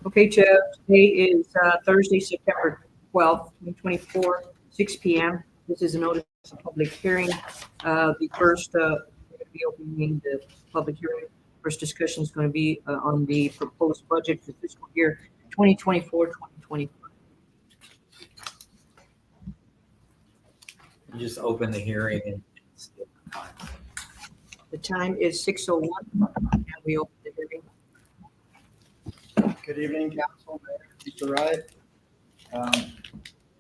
Okay, Jeff, today is Thursday, September 12th, 2024, 6 p.m. This is a notice of public hearing. The first, we're going to be opening the public hearing. First discussion is going to be on the proposed budget for fiscal year 2024-2025. You just open the hearing and skip the time. The time is 6:01, and we open the hearing. Good evening, Council, Mayor, Mr. Wright.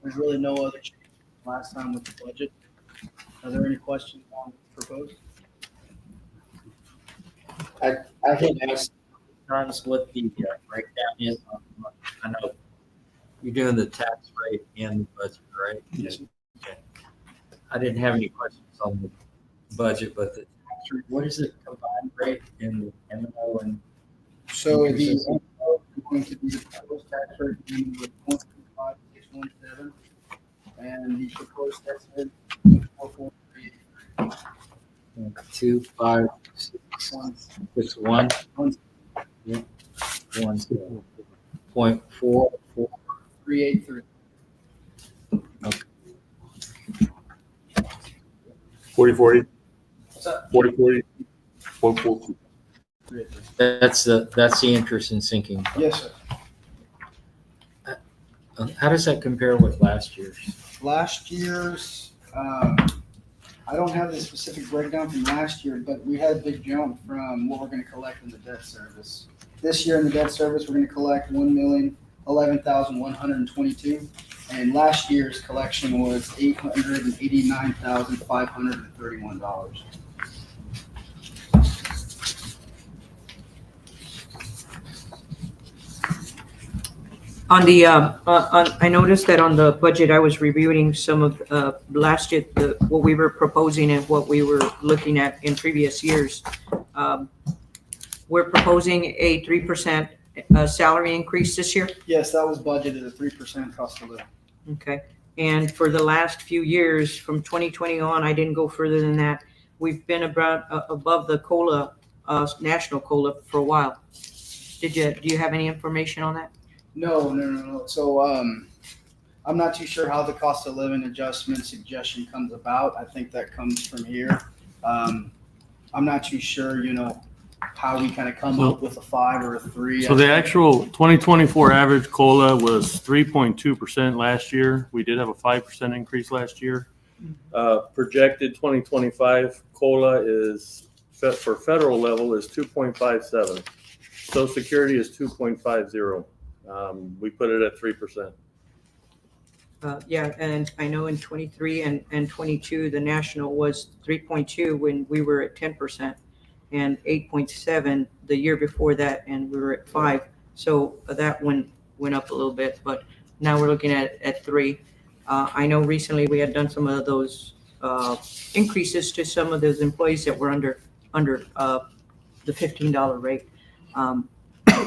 There's really no other change from last time with the budget. Are there any questions on proposed? I can ask times what the breakdown is. I know you're doing the tax rate and the budget, right? Yes. Okay. I didn't have any questions on the budget, but the tax rate, what is the combined rate in the M&O and So the MO is going to be the proposed tax rate being with 1.5617, and the proposed tax rate is 4.383. 25661? Yeah. 1.44. 383. 40-40, What's up? 40-40, 142. 383. That's the interest in sinking. Yes, sir. How does that compare with last year's? Last year's, I don't have the specific breakdown from last year, but we had a big jump from what we're gonna collect in the debt service. This year in the debt service, we're gonna collect $1,011,122, and last year's collection was $889,531. On the, I noticed that on the budget, I was reviewing some of last year, what we were proposing and what we were looking at in previous years. We're proposing a 3% salary increase this year. Yes, that was budgeted at 3% cost of living. Okay. And for the last few years, from 2020 on, I didn't go further than that. We've been about above the COLA, national COLA for a while. Do you have any information on that? No. So, I'm not too sure how the cost of living adjustment suggestion comes about. I think that comes from here. I'm not too sure, how we kind of come up with a 5 or a 3. So the actual 2024 average COLA was 3.2% last year. We did have a 5% increase last year. Projected 2025 COLA is for federal level is 2.57. Social Security is 2.50. We put it at 3%. Yeah, and I know in 23 and 22, the national was 3.2 when we were at 10%, and 8.7 the year before that, and we were at 5. So that one went up a little bit, but now we're looking at 3. I know recently we had done some of those increases to some of those employees that were under the $15 rate.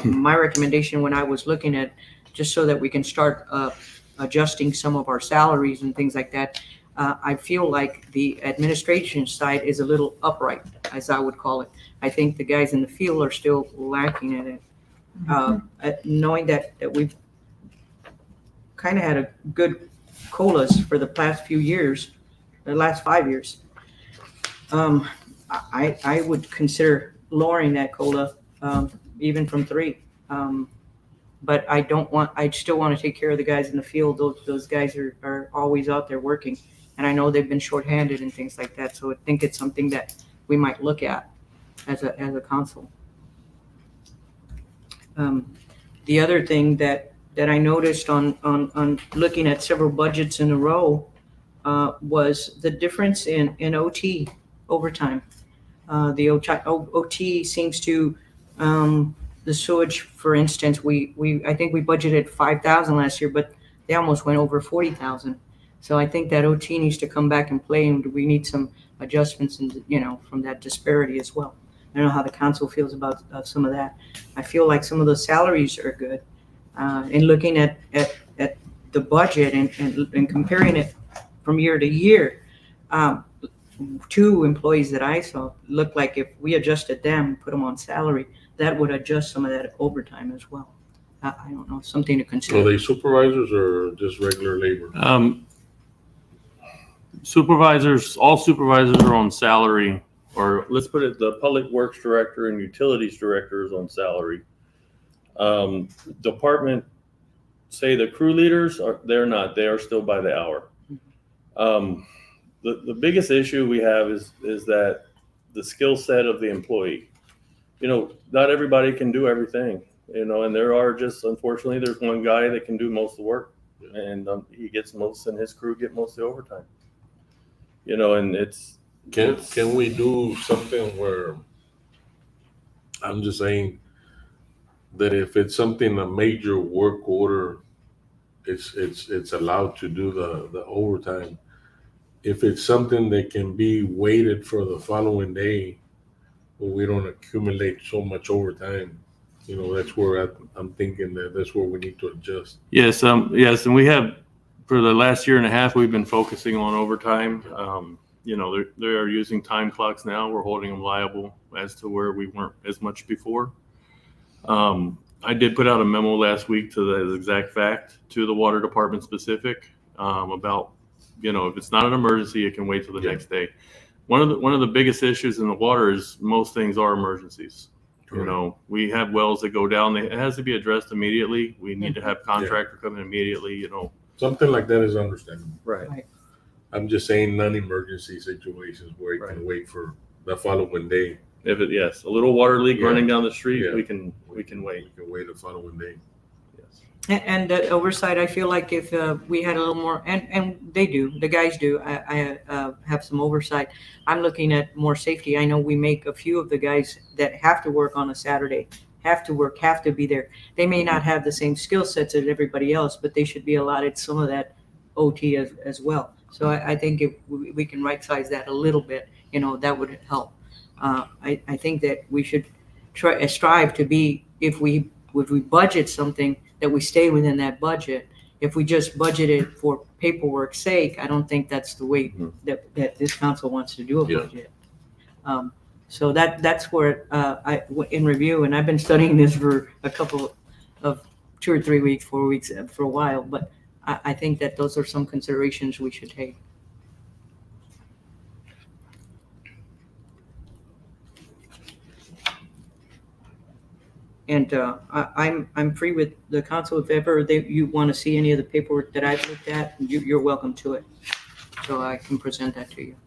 My recommendation when I was looking at, just so that we can start adjusting some of our salaries and things like that, I feel like the administration side is a little upright, as I would call it. I think the guys in the field are still lacking in it. Knowing that we've kind of had a good COLAs for the past few years, the last 5 years, I would consider lowering that COLA even from 3. But I still want to take care of the guys in the field. Those guys are always out there working. And I know they've been shorthanded and things like that. So I think it's something that we might look at as a council. The other thing that I noticed on looking at several budgets in a row was the difference in OT overtime. The OT seems to, the sewage, for instance, I think we budgeted 5,000 last year, but they almost went over 40,000. So I think that OT needs to come back and play, and we need some adjustments, and from that disparity as well. I don't know how the council feels about some of that. I feel like some of the salaries are good. And looking at the budget and comparing it from year to year, 2 employees that I saw looked like if we adjusted them, put them on salary, that would adjust some of that overtime as well. I don't know, something to Are consider. they supervisors or just regular labor? Supervisors, all supervisors are on salary, or let's put it, the public works director and utilities director is on salary. Department, say the crew leaders they're not, they are still by the hour. The biggest issue we have is that the skill set of the employee. Not everybody can do everything, and there are just, unfortunately, there's one guy that can do most of the work, and he gets most, and his crew get most of the overtime. And it's. Can we do something where, I'm just saying that if it's something, a major work order, it's allowed to do the overtime. If it's something that can be waited for the following day, where we don't accumulate so much overtime, that's where I'm thinking that's where we need to adjust. Yes, and we have, for the last year and a half, we've been focusing on overtime. They are using time clocks now. We're holding them liable as to where we weren't as much before. I did put out a memo last week to the exact fact to the water department specific about, if it's not an emergency, it can wait till the next day. One of the biggest issues in the water is most things are emergencies. We have wells that go down. It has to be addressed immediately. We need to have contractor come in immediately. Something like that is understandable. Right. I'm just saying non-emergency situations where you can wait for the following day. If a little water leak Yeah. running down the street, Yeah. we can wait. We can wait the following day. Yes. And the oversight, I feel like if we had a little more, and they do, the guys do, I have some oversight. I'm looking at more safety. I know we make a few of the guys that have to work on a Saturday, have to be there. They may not have the same skill sets as everybody else, but they should be allotted some of that OT as well. So I think if we can right size that a little bit, that would help. I think that we should strive to be, if we budget something, that we stay within that budget. If we just budget it for paperwork's sake, I don't think that's the way that this council wants to do a Yeah. budget. So that's where in review, and I've been studying this for a couple of 2 or 3 weeks, 4 weeks, for a while, but I think that those are some considerations we should take. And I'm free with the council. If ever you want to see any of the paperwork that I've looked at, you're welcome to it. So I can present that to you.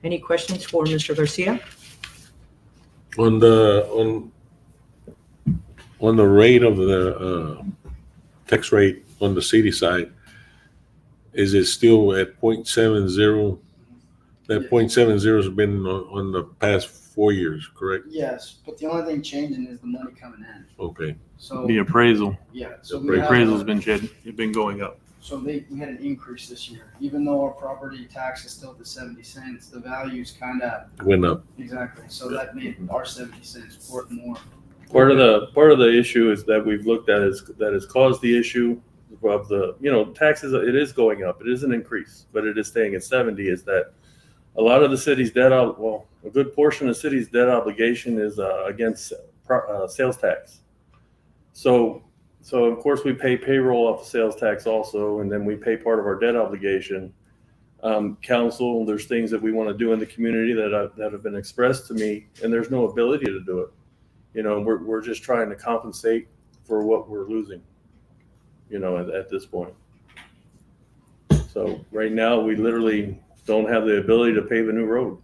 Any questions for Mr. Garcia? On the rate of the tax rate on the city side, is it still at 0.70? That 0.70 has been on the past 4 years, correct? Yes, but the only thing changing is the money coming in. Okay. So, The appraisal. yeah, so The we have, Appraisal's been going up. so we had an increase this year. Even though our property tax is still at the 70 cents, the value's kind of, Went up. exactly. So that made our 70 cents worth more. Part of the issue is that we've looked at that has caused the issue of the taxes. It is going up. It is an increase, but it is staying at 70. Is that a lot of the city's debt? A good portion of the city's debt obligation is against sales tax. So of course we pay payroll off of sales tax also, and then we pay part of our debt obligation. Council, there's things that we want to do in the community that have been expressed to me, and there's no ability to do it. We're just trying to compensate for what we're losing, at this point. So right now, we literally don't have the ability to pave a new road.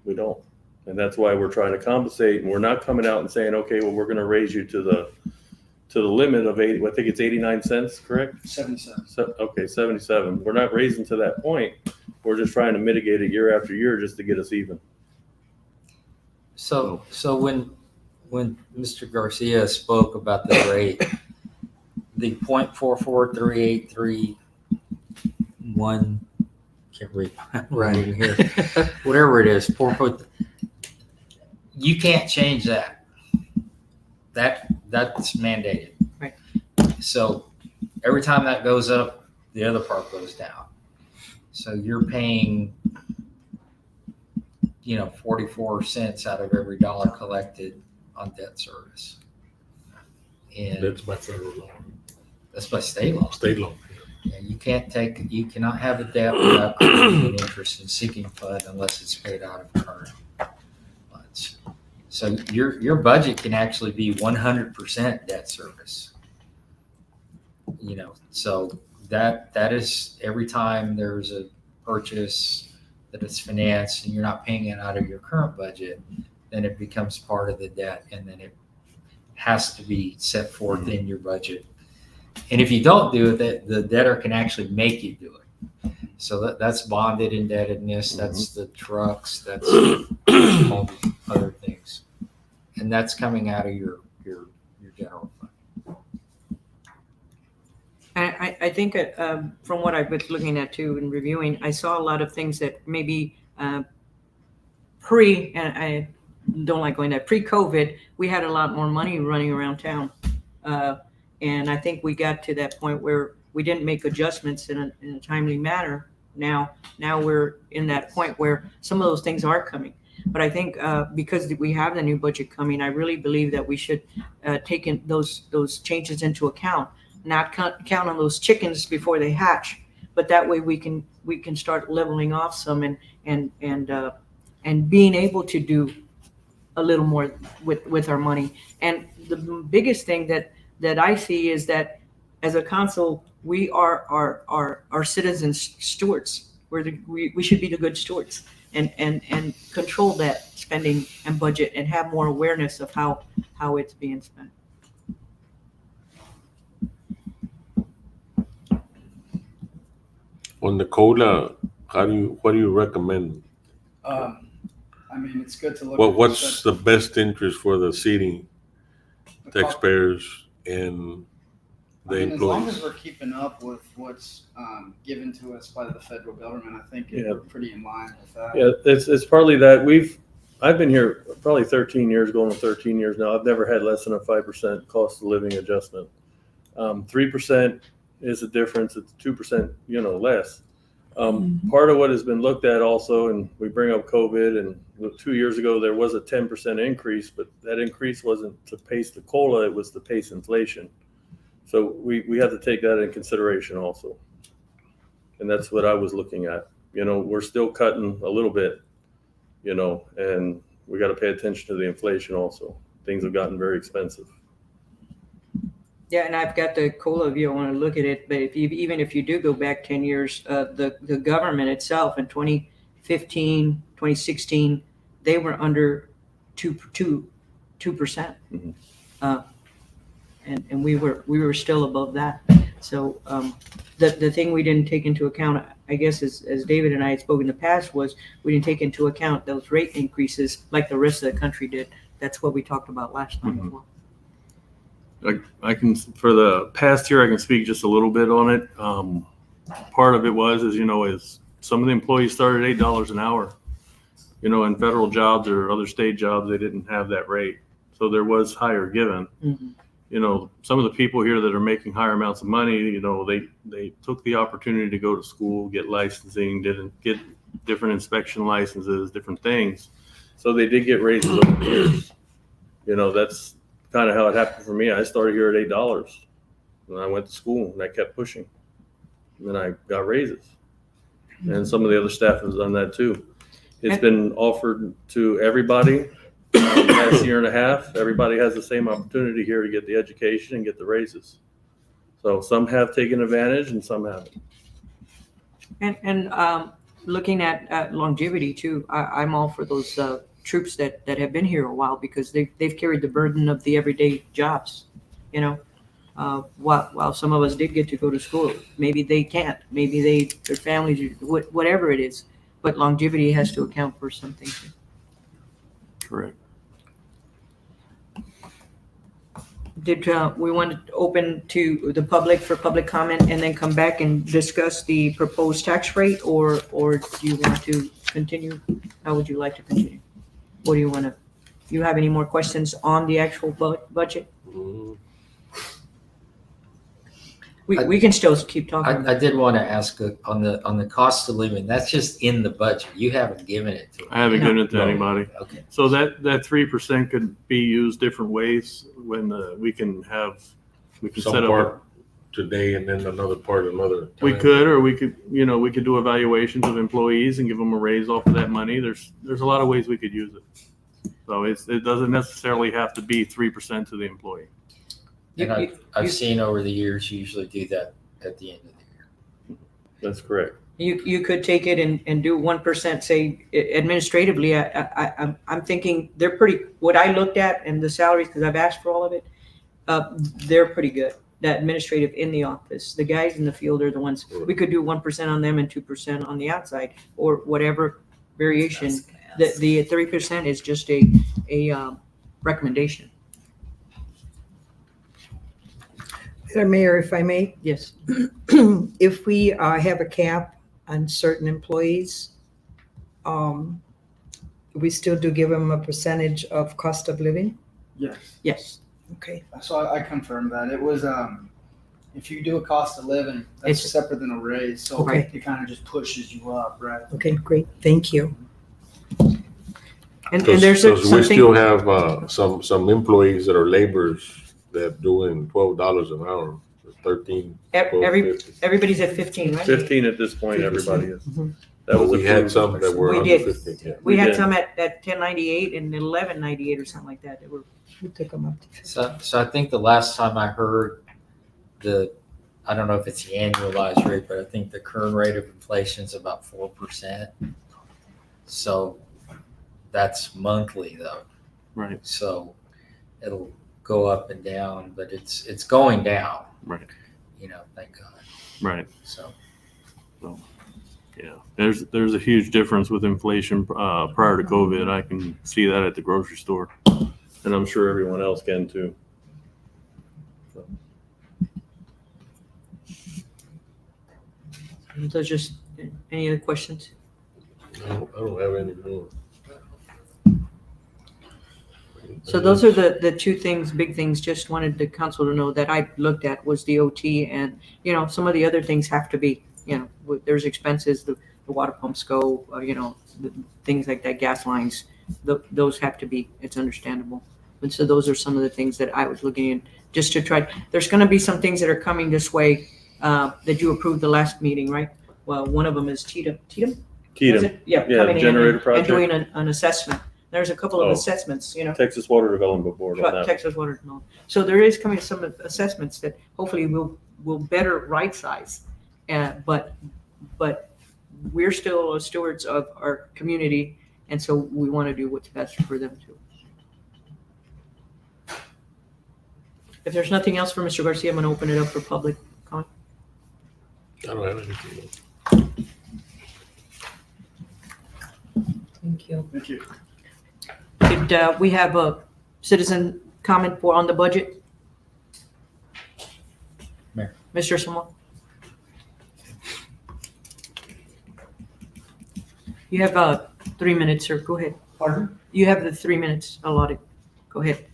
We don't. And that's why we're trying to compensate, and we're not coming out and saying, okay, well, we're going to raise you to the limit of 80, I think it's 89 cents, correct? 77. Okay, 77. We're not raising to that point. We're just trying to mitigate it year after year just to get us even. So when Mr. Garcia spoke about the rate, the 0.443831, can't read my writing here, whatever it is, you can't change that. That's mandated. Right. So every time that goes up, the other part goes down. So you're paying 44 cents out of every dollar collected on debt service. And That's by federal law, that's by state law. state law. Yeah, you cannot have a debt without accruing an interest and sinking fund unless it's paid out of current funds. So your budget can actually be 100% debt service. So that is every time there's a purchase that it's financed and you're not paying it out of your current budget, then it becomes part of the debt, and then it has to be set forth in your budget. And if you don't do it, the debtor can actually make you do it. So that's bonded indebtedness. That's the trucks. That's all the other things, and that's coming out of your general fund. I think from what I've been looking at too and reviewing, I saw a lot of things that maybe and I don't like going there, pre-COVID, we had a lot more money running around town. And I think we got to that point where we didn't make adjustments in a timely manner. Now we're in that point where some of those things are coming. But I think because we have the new budget coming, I really believe that we should take in those changes into account, not count on those chickens before they hatch. But that way we can start leveling off some and being able to do a little more with our money. And the biggest thing that I see is that as a council, we are our citizens' stewards. We should be the good stewards and control that spending and budget and have more awareness of how it's being spent. On the COLA, what do you recommend? I mean, it's good to look. What's the best interest for the city taxpayers and the as long as employees? we're keeping up with what's given to us by the federal government, I think Yeah. we're pretty in line with that. Yeah, it's partly that I've been here probably 13 years, going on 13 years now. I've never had less than a 5% cost of living adjustment. 3% is the difference. It's 2%, less. Part of what has been looked at also, and we bring up COVID, and 2 years ago there was a 10% increase, but that increase wasn't to pace the COLA, it was to pace inflation. So we have to take that in consideration also. And that's what I was looking at. We're still cutting a little bit, and we got to pay attention to the inflation also. Things have gotten very expensive. Yeah, and I've got the COLA if you want to look at it. But even if you do go back 10 years, the government itself in 2015, 2016, they were under 2%. Mhm. And we were still above that. So the thing we didn't take into account, I guess, as David and I had spoken in the past, was we didn't take into account those rate increases like the rest of the country did. That's what we talked about last time as well. I can, for the past year, I can speak just a little bit on it. Part of it is some of the employees started $8 an hour. In federal jobs or other state jobs, they didn't have that rate. So there was higher given. Mm-hmm. Some of the people here that are making higher amounts of money, they took the opportunity to go to school, get licensing, didn't get different inspection licenses, different things. So they did get raises over the years. That's kind of how it happened for me. I started here at $8 when I went to school, and I kept pushing. And then I got raises. And some of the other staff has done that too. It's been offered to everybody. The last year and a half, everybody has the same opportunity here to get the education and get the raises. So some have taken advantage and some haven't. And looking at longevity too, I'm all for those troops that have been here a while because they've carried the burden of the everyday jobs. While some of us did get to go to school, maybe they can't. Maybe their families, whatever it is. But longevity has to account for something. Correct. Did we want to open to the public for public comment and then come back and discuss the proposed tax rate, or do you want to continue? How would you like to continue? What do you want to? You have any more questions on the actual budget? Mhm. We can still keep talking. I did want to ask on the cost of living, that's just in the budget. You haven't given it to I haven't No. given it to No. anybody. Okay. So that 3% could be used different ways when we can set Some up. part today and then another part another We time. could, or we could do evaluations of employees and give them a raise off of that money. There's a lot of ways we could use it. So it doesn't necessarily have to be 3% to the employee. And You- I've seen over the years, you usually do that at the end of the year. That's correct. You could take it and do 1%, say administratively. I'm thinking they're pretty, what I looked at and the salaries, because I've asked for all of it, they're pretty good. The administrative in the office, the guys in the field are the ones, we could do 1% on them and 2% on the outside, or whatever variation. The 3% is just a recommendation. Mayor, if I may, Yes. if we have a cap on certain employees, we still do give them a percentage of cost of living? Yes. Yes. Okay, So I confirmed that. It was, if you do a cost of living, that's It's- separate than a raise. So Okay. it kind of just pushes you up, right? okay, great, thank you. And there's Because we still something, have some employees that are laborers that doing $12 an hour, 13, $12.50. everybody's at 15, right? 15 at this point, everybody is. Mhm. That was We had approved. some that were We under did. 15, yeah. We We had did. some at 1098 and 1198 or something like that. They were, We took them up to 50. So I think the last time I heard I don't know if it's the annualized rate, but I think the current rate of inflation is about 4%. So that's monthly though. Right, So it'll go up and down, but it's going down, right, thank God. right. So Yeah, there's a huge difference with inflation prior to COVID. I can see that at the grocery store, and I'm sure everyone else can too. so just, any other questions? I don't have any more. So those are the two things, big things, just wanted the council to know that I looked at was the OT and, some of the other things have to be, there's expenses, the water pumps go, the things like that, gas lines, those have to be, it's understandable. And so those are some of the things that I was looking at, just to try, there's gonna be some things that are coming this way, that you approved the last meeting, right? Well, one of them is Cheatham? Was Keaton, it? Yeah. Yeah, coming in generator and project. doing an assessment. There's a couple of Oh. assessments, Texas Water Development Board on that. Texas Water. No. So there is coming some assessments that hopefully will better right size. But we're still stewards of our community, and so we want to do what's best for them too. If there's nothing else for Mr. Garcia, I'm going to open it up for public comment. I don't have anything else. Thank you. Thank you. Did we have a citizen comment on the budget? Mayor. Mr. Simon? You have 3 minutes, sir. Go ahead. Pardon? You have the 3 minutes allotted. Go ahead.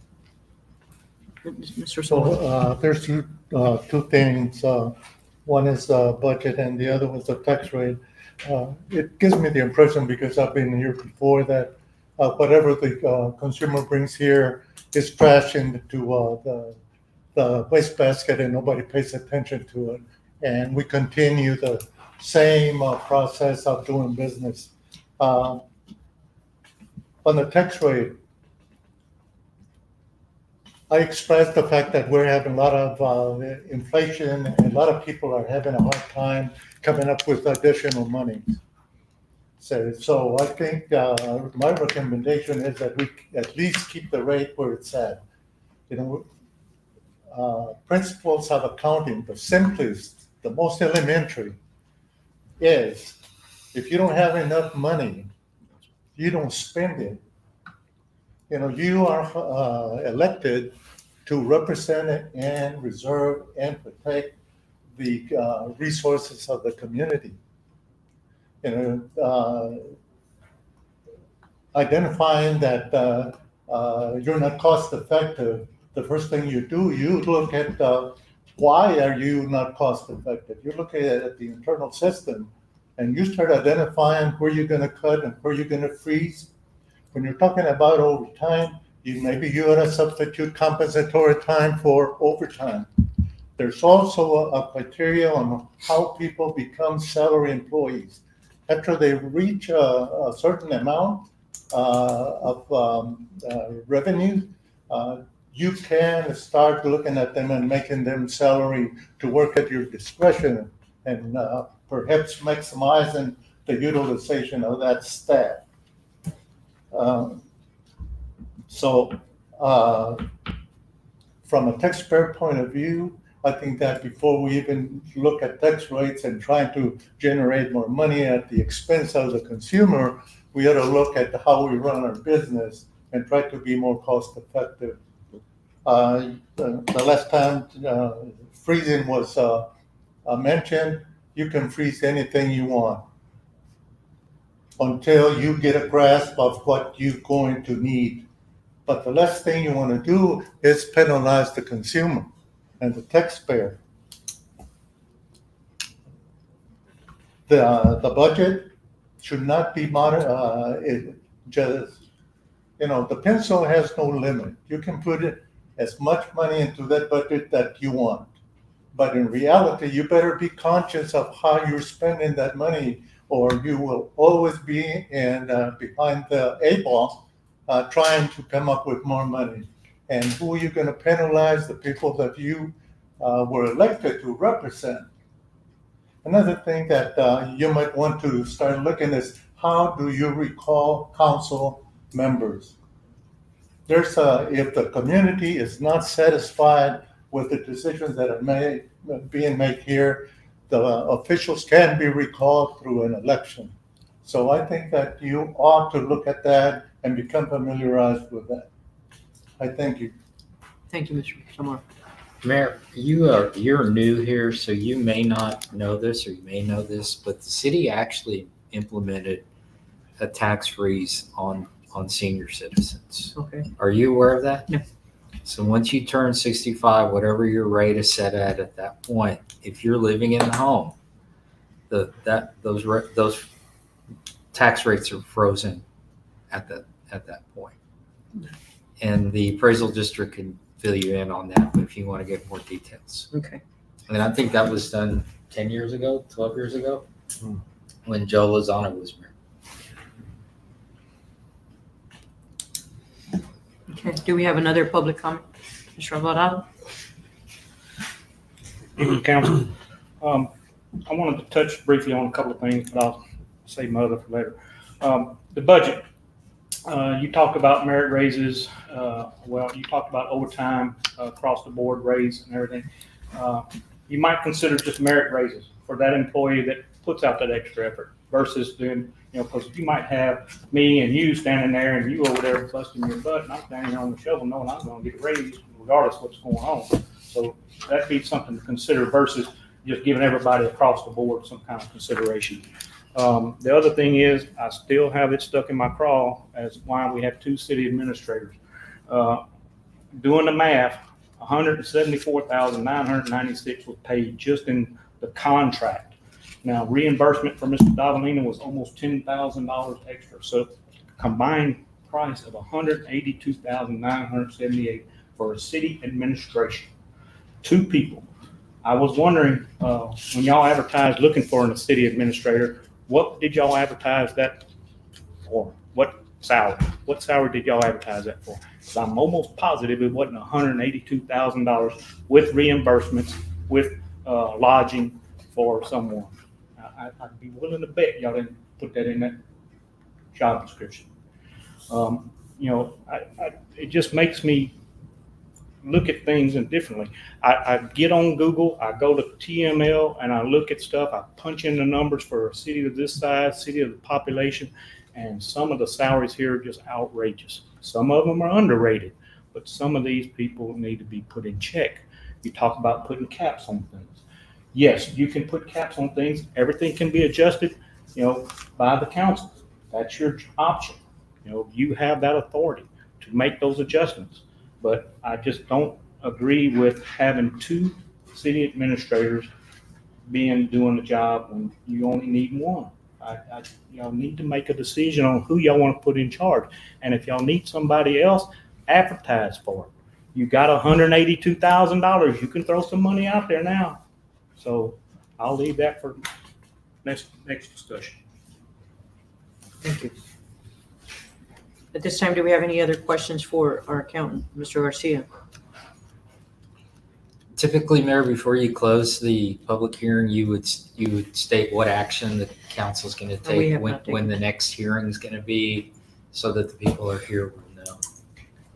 Mr. So Simon? there's two things. One is the budget and the other was the tax rate. It gives me the impression, because I've been here before, that whatever the consumer brings here is trash into the waste basket and nobody pays attention to it. And we continue the same process of doing business. On the tax rate, I expressed the fact that we're having a lot of inflation and a lot of people are having a hard time coming up with additional money. So I think my recommendation is that we at least keep the rate where it's at. Principles of accounting, the simplest, the most elementary is if you don't have enough money, you don't spend it. You are elected to represent and reserve and protect the resources of the community. Identifying that you're not cost effective, the first thing you do, you look at why are you not cost effective? You look at the internal system and you start identifying where you're gonna cut and where you're gonna freeze. When you're talking about overtime, maybe you ought to substitute compensatory time for overtime. There's also a criteria on how people become salary employees. After they reach a certain amount of revenue, you can start looking at them and making them salary to work at your discretion and perhaps maximizing the utilization of that staff. So from a taxpayer point of view, I think that before we even look at tax rates and trying to generate more money at the expense of the consumer, we ought to look at how we run our business and try to be more cost effective. The last time freezing was mentioned, you can freeze anything you want until you get a grasp of what you're going to need. But the last thing you want to do is penalize the consumer and the taxpayer. The budget should not be the pencil has no limit. You can put it as much money into that budget that you want. But in reality, you better be conscious of how you're spending that money, or you will always be behind the eight ball trying to come up with more money. And who are you going to penalize? The people that you were elected to represent. Another thing that you might want to start looking is, how do you recall council members? If the community is not satisfied with the decisions that are being made here, the officials can be recalled through an election. So I think that you ought to look at that and become familiarized with that. I thank you. Thank you, Mr. Samar. Mayor, you're new here, so you may not know this, or you may know this, but the city actually implemented a tax freeze on senior citizens. Okay. Are you aware of that? No. So once you turn 65, whatever your rate is set at that point, if you're living in the home, those tax rates are frozen at that point. And the appraisal district can fill you in on that if you want to get more details. Okay. And I think that was done 10 years ago, 12 years ago, when Joe Lozano was mayor. Okay. Do we have another public comment? Mr. Alvarado? Council, I wanted to touch briefly on a couple of things, but I'll save my other for later. The budget, you talked about merit raises. You talked about overtime across the board raise and everything. You might consider just merit raises for that employee that puts out that extra effort versus doing, because you might have me and you standing there and you over there busting your butt, and I'm standing here on the shovel knowing I'm going to get a raise regardless of what's going on. So that'd be something to consider versus just giving everybody across the board some kind of consideration. The other thing is, I still have it stuck in my craw as why we have two city administrators. Doing the math, $174,996 was paid just in the contract. Now, reimbursement for Mr. Davalina was almost $10,000 extra. So combined price of $182,978 for a city administration. Two people. I was wondering, when y'all advertised looking for a city administrator, what did y'all advertise that for? What salary? What salary did y'all advertise that for? Because I'm almost positive it wasn't $182,000 with reimbursements, with lodging for someone. I'd be willing to bet y'all didn't put that in that job description. It just makes me look at things differently. I get on Google, I go to TML, and I look at stuff. I punch in the numbers for a city of this size, city of the population, and some of the salaries here are just outrageous. Some of them are underrated, but some of these people need to be put in check. You talk about putting caps on things. Yes, you can put caps on things. Everything can be adjusted, by the council. That's your option. You have that authority to make those adjustments. But I just don't agree with having two city administrators doing the job when you only need one. Y'all need to make a decision on who y'all want to put in charge. And if y'all need somebody else, advertise for it. You got $182,000. You can throw some money out there now. So I'll leave that for next discussion. Thank you. At this time, do we have any other questions for our accountant, Mr. Garcia? Typically, Mayor, before you close the public hearing, you would state what action the council's going to And we take, have when, not taken when the next hearing is going to be, so that the people are here will know.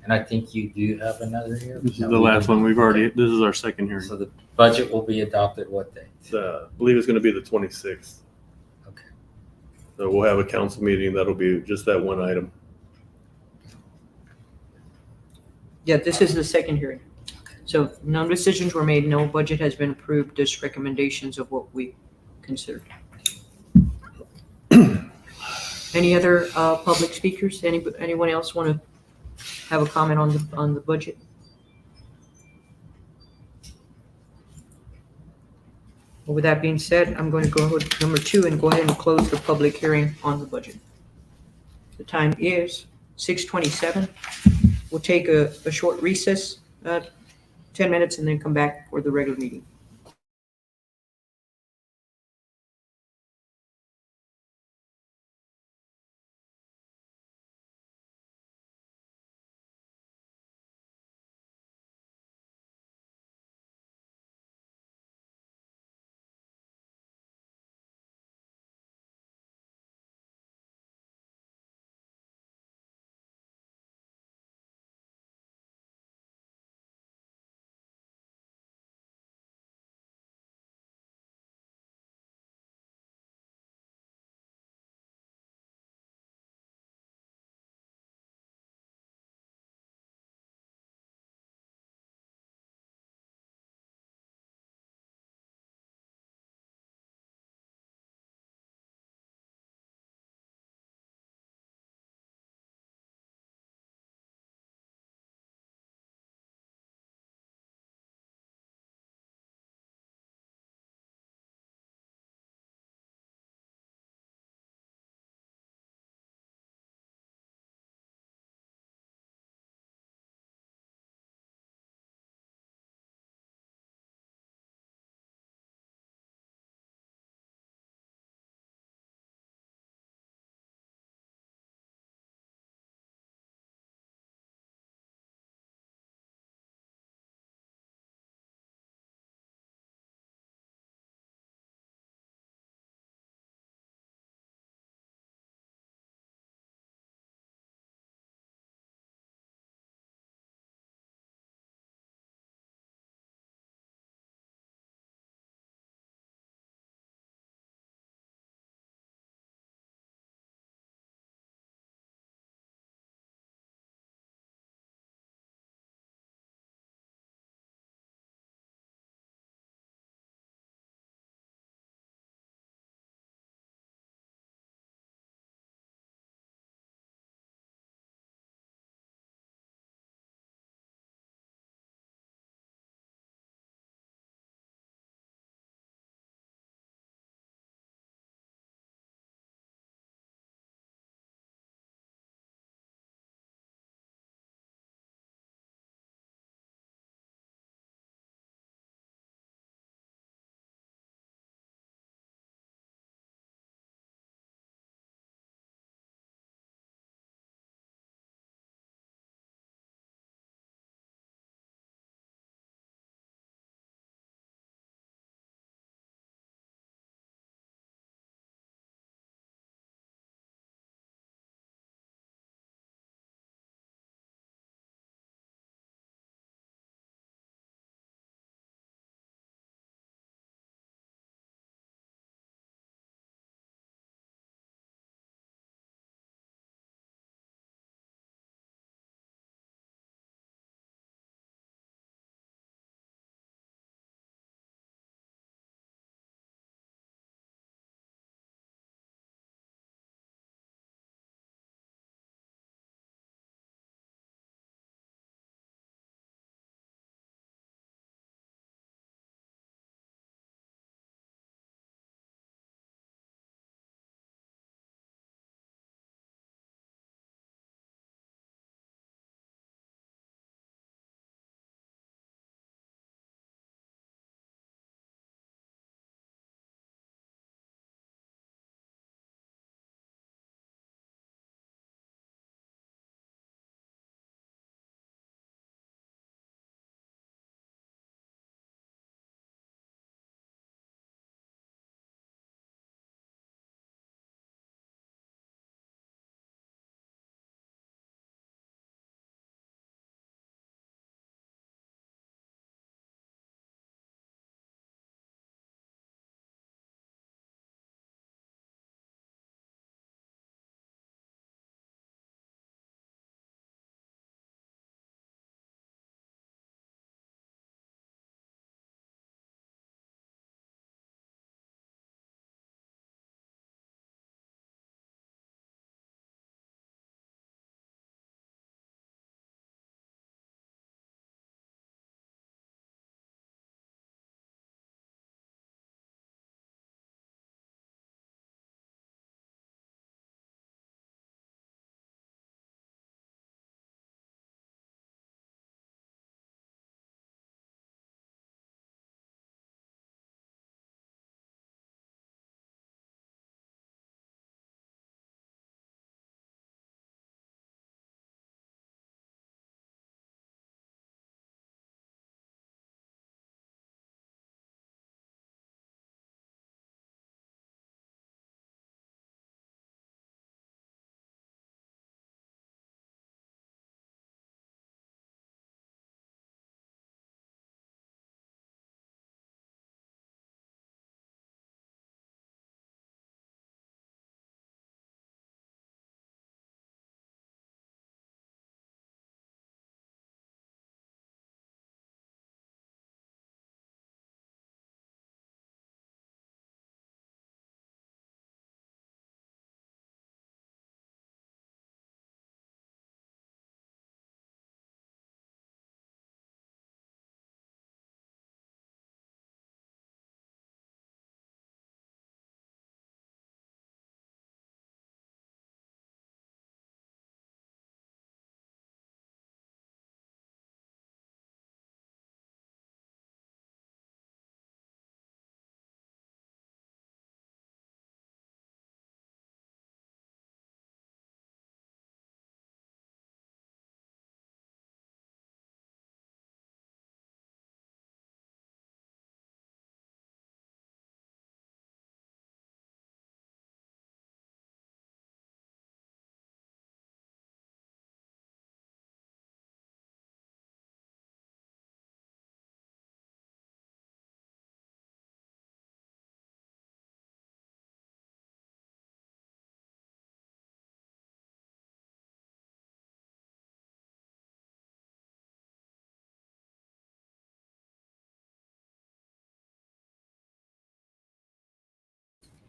And I think you do have another here. This is the last one. We've already, this is our second hearing. So the budget will be adopted what day? I believe it's going to be the 26th. Okay. So we'll have a council meeting. That'll be just that one item. Yeah, this is the second hearing. So no decisions were made, no budget has been approved, just recommendations of what we considered. Any other public speakers? Anyone else want to have a comment on the budget? Well, with that being said, I'm going to go with number 2 and go ahead and close the public hearing on the budget. The time is 6:27. We'll take a short recess, 10 minutes, and then come back for the regular meeting.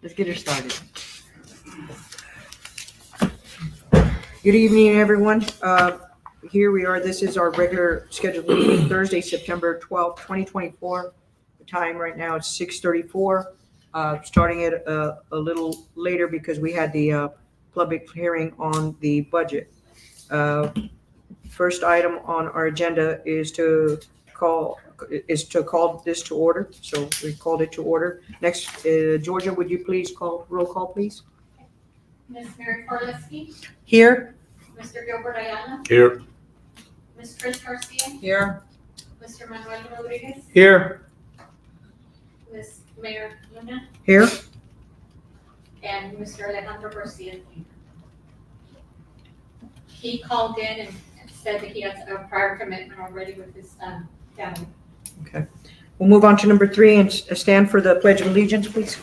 Let's get her started. Good evening, everyone. Here we are. This is our regular scheduled meeting, Thursday, September 12th, 2024. The time right now is 6:34. Starting it a little later because we had the public hearing on the budget. First item on our agenda is to call this to order. So we called it to order. Next, Georgia, would you please roll call, please? Ms. Mary Korleski, Here. Mr. Gilbert Ayala, Here. Ms. Chris Garcia, Here. Mr. Manuel Rodriguez, Here. Ms. Mayor Luna, Here. and Mr. Alejandro Garcia. He called in and said that he has a prior commitment already with his family. We'll move on to number 3 and stand for the Pledge of Allegiance, please.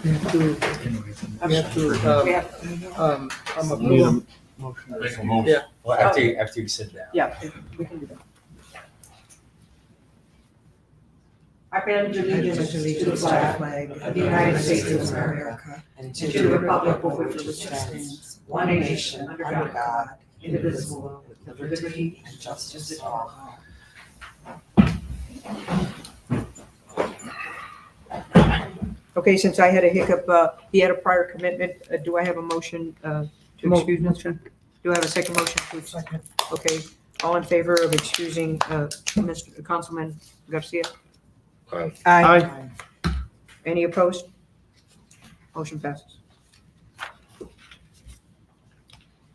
We have to, Make a motion. Yeah. well, after you sit down. Yeah, we can do that. I pledge allegiance to the flag of the United States of America and to the republic for which it stands, one nation, under God, indivisible, with liberty and justice for all. Okay, since I had a hiccup, he had a prior commitment. Do I have a motion to excuse Mr.? Do I have a second motion to excuse? Okay, all in favor of excusing Mr. Councilman Garcia? Aye. Any opposed? Motion passes.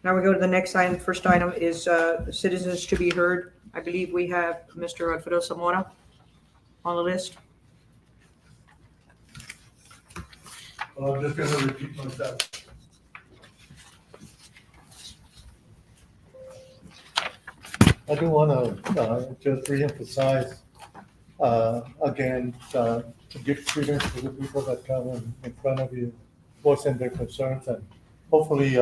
Now we go to the next item. First item is citizens to be heard. I believe we have Mr. Alfredo Zamora on the list. Well, I'm just gonna repeat myself. I do wanna just reemphasize again, to give credence to the people that come in front of you, voicing their concerns, and hopefully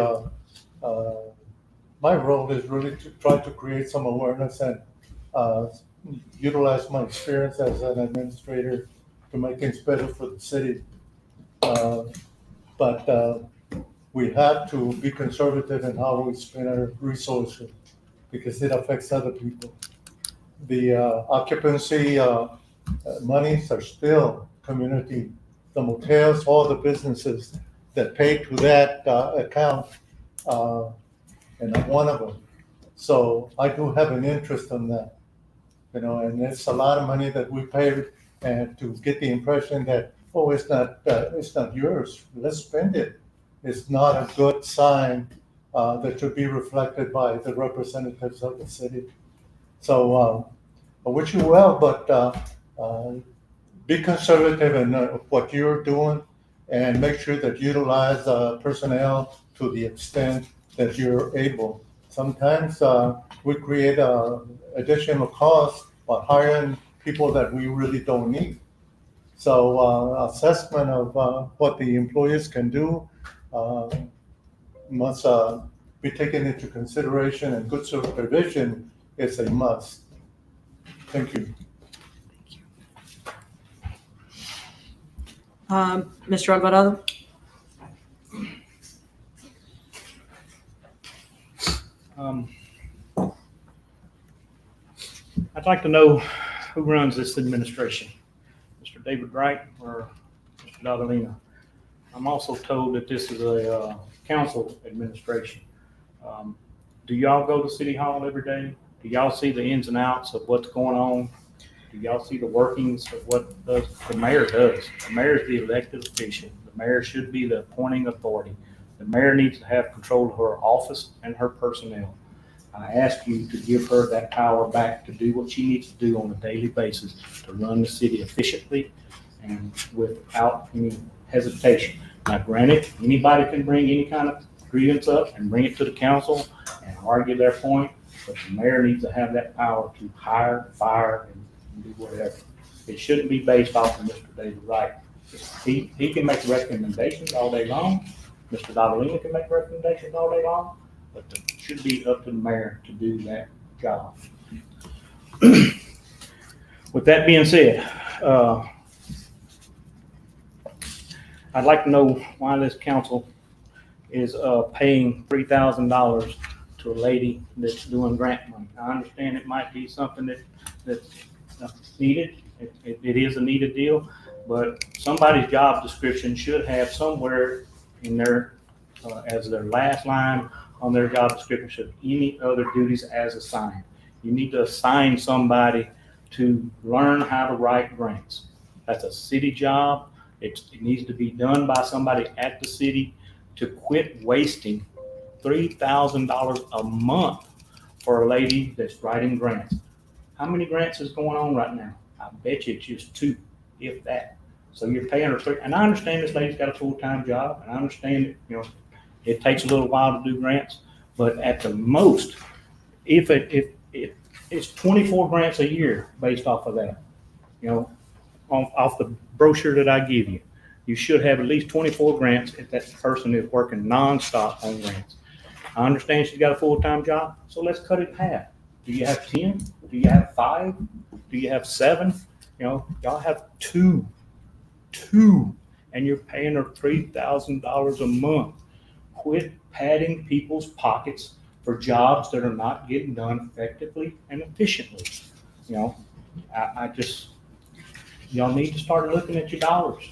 my role is really to try to create some awareness and utilize my experience as an administrator to make things better for the city. But we have to be conservative in how we spend our resources because it affects other people. The occupancy monies are still community. The motels, all the businesses that pay to that account, and I'm one of them. So I do have an interest in that, and it's a lot of money that we pay, and to get the impression that, oh, it's not yours, let's spend it. It's not a good sign that should be reflected by the representatives of the city. So I wish you well, but be conservative in what you're doing and make sure that you utilize personnel to the extent that you're able. Sometimes we create additional costs by hiring people that we really don't need. So assessment of what the employees can do must be taken into consideration, and good supervision is a must. Thank you. Mr. Alvarado? I'd like to know who runs this administration, Mr. David Wright or Mr. Davalina. I'm also told that this is a council administration. Do y'all go to City Hall every day? Do y'all see the ins and outs of what's going on? Do y'all see the workings of what the mayor does? The mayor is the elected official. The mayor should be the appointing authority. The mayor needs to have control of her office and her personnel. I ask you to give her that power back to do what she needs to do on a daily basis to run the city efficiently and without any hesitation. Now, granted, anybody can bring any kind of grievance up and bring it to the council and argue their point, but the mayor needs to have that power to hire, fire, and do whatever. It shouldn't be based off of Mr. David Wright. He can make recommendations all day long. Mr. Davalina can make recommendations all day long, but it should be up to the mayor to do that job. With that being said, I'd like to know why this council is paying $3,000 to a lady that's doing grant money. I understand it might be something that's needed. It is a needed deal, but somebody's job description should have somewhere in their, as their last line on their job description, should any other duties as assigned. You need to assign somebody to learn how to write grants. That's a city job. It needs to be done by somebody at the city to quit wasting $3,000 a month for a lady that's writing grants. How many grants is going on right now? I bet you it's just 2, if that. So you're paying her $3, and I understand this lady's got a full-time job, and I understand that, it takes a little while to do grants, but at the most, if it's 24 grants a year based off of that, off the brochure that I give you, you should have at least 24 grants if that person is working nonstop on grants. I understand she's got a full-time job, so let's cut it in half. Do you have 10? Do you have 5? Do you have 7? Y'all have 2, and you're paying her $3,000 a month. Quit padding people's pockets for jobs that are not getting done effectively and efficiently. I just, y'all need to start looking at your dollars.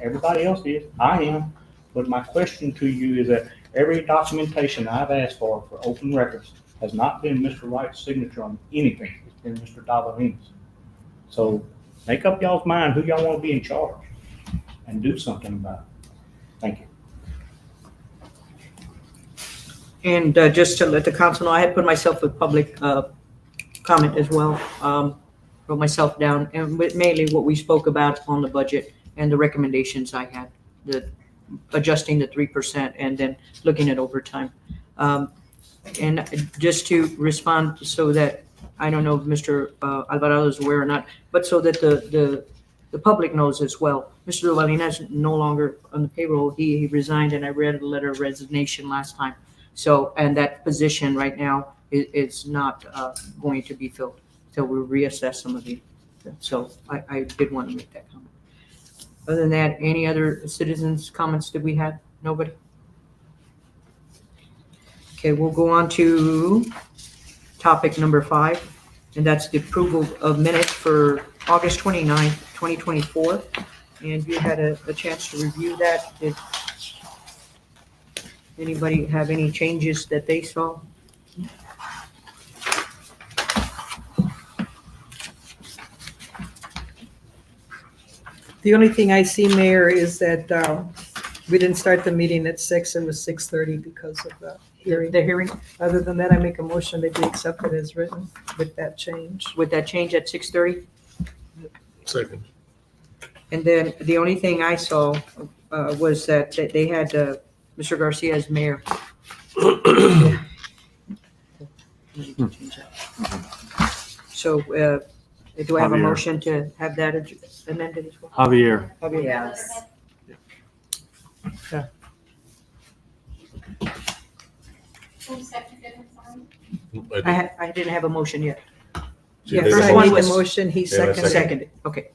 Everybody else is, I am, but my question to you is that every documentation I've asked for open records has not been Mr. Wright's signature on anything. It's been Mr. Davalina's. So make up y'all's mind who y'all want to be in charge and do something about it. Thank you. And just to let the council know, I had put myself with public comment as well, wrote myself down, and mainly what we spoke about on the budget and the recommendations I had, the adjusting the 3% and then looking at overtime. And just to respond so that, I don't know if Mr. Alvarado is aware or not, but so that the public knows as well. Mr. Davalina is no longer on the payroll. He resigned, and I read a letter of resignation last time. So, and that position right now is not going to be filled till we reassess some of the, so I did want to make that comment. Other than that, any other citizens' comments that we had? Nobody? Okay, we'll go on to topic number 5, and that's the approval of minutes for August 29th, 2024. And you had a chance to review that. Did anybody have any changes that they saw? The only thing I see, Mayor, is that we didn't start the meeting at 6, it was 6:30 because of the hearing. The hearing Other than that, I make a motion that we accept it as written with that change. with that change at 6:30? Second. And then the only thing I saw was that they had Mr. Garcia as mayor. So do I have a Javier. motion to have that amended as well? Javier. Yes. Who seconded it, sorry? I didn't have a motion yet. She Yes, did. first I one made the was- motion, he Yeah, seconded. Seconded, okay.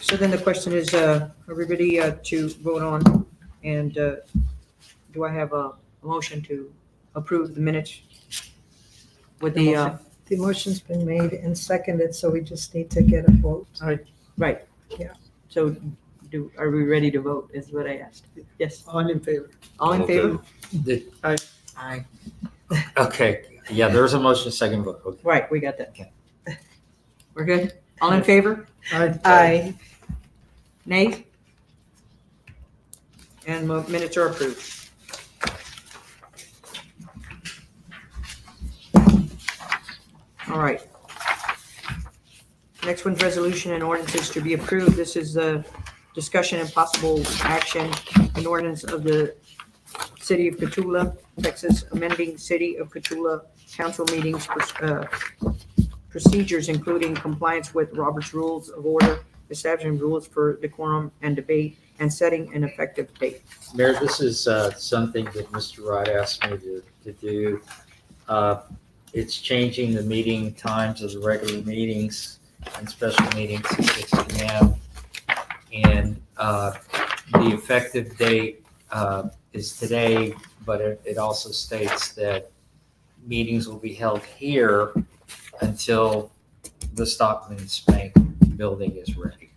So then the question is, everybody to vote on, and do I have a motion to approve the minutes with the, The motion's been made and seconded, so we just need to get a vote. right? Yeah. So are we ready to vote, is what I asked. Yes, All in favor? all in Okay. favor? Aye. Aye. Okay, yeah, there's a motion, second vote. Okay. Right, we got that. We're good? All in favor? Aye. Nay? And minutes are approved. All right. Next one's resolution and ordinances to be approved. This is the discussion and possible action and ordinance of the City of Cotulla, Texas, amending City of Cotulla council meetings procedures, including compliance with Robert's Rules of Order, establishing rules for decorum and debate, and setting an effective date. Mayor, this is something that Mr. Wright asked me to do. It's changing the meeting times of the regular meetings and special meetings to 6 p.m. And the effective date is today, but it also states that meetings will be held here until the Stockman's Bank building is ready.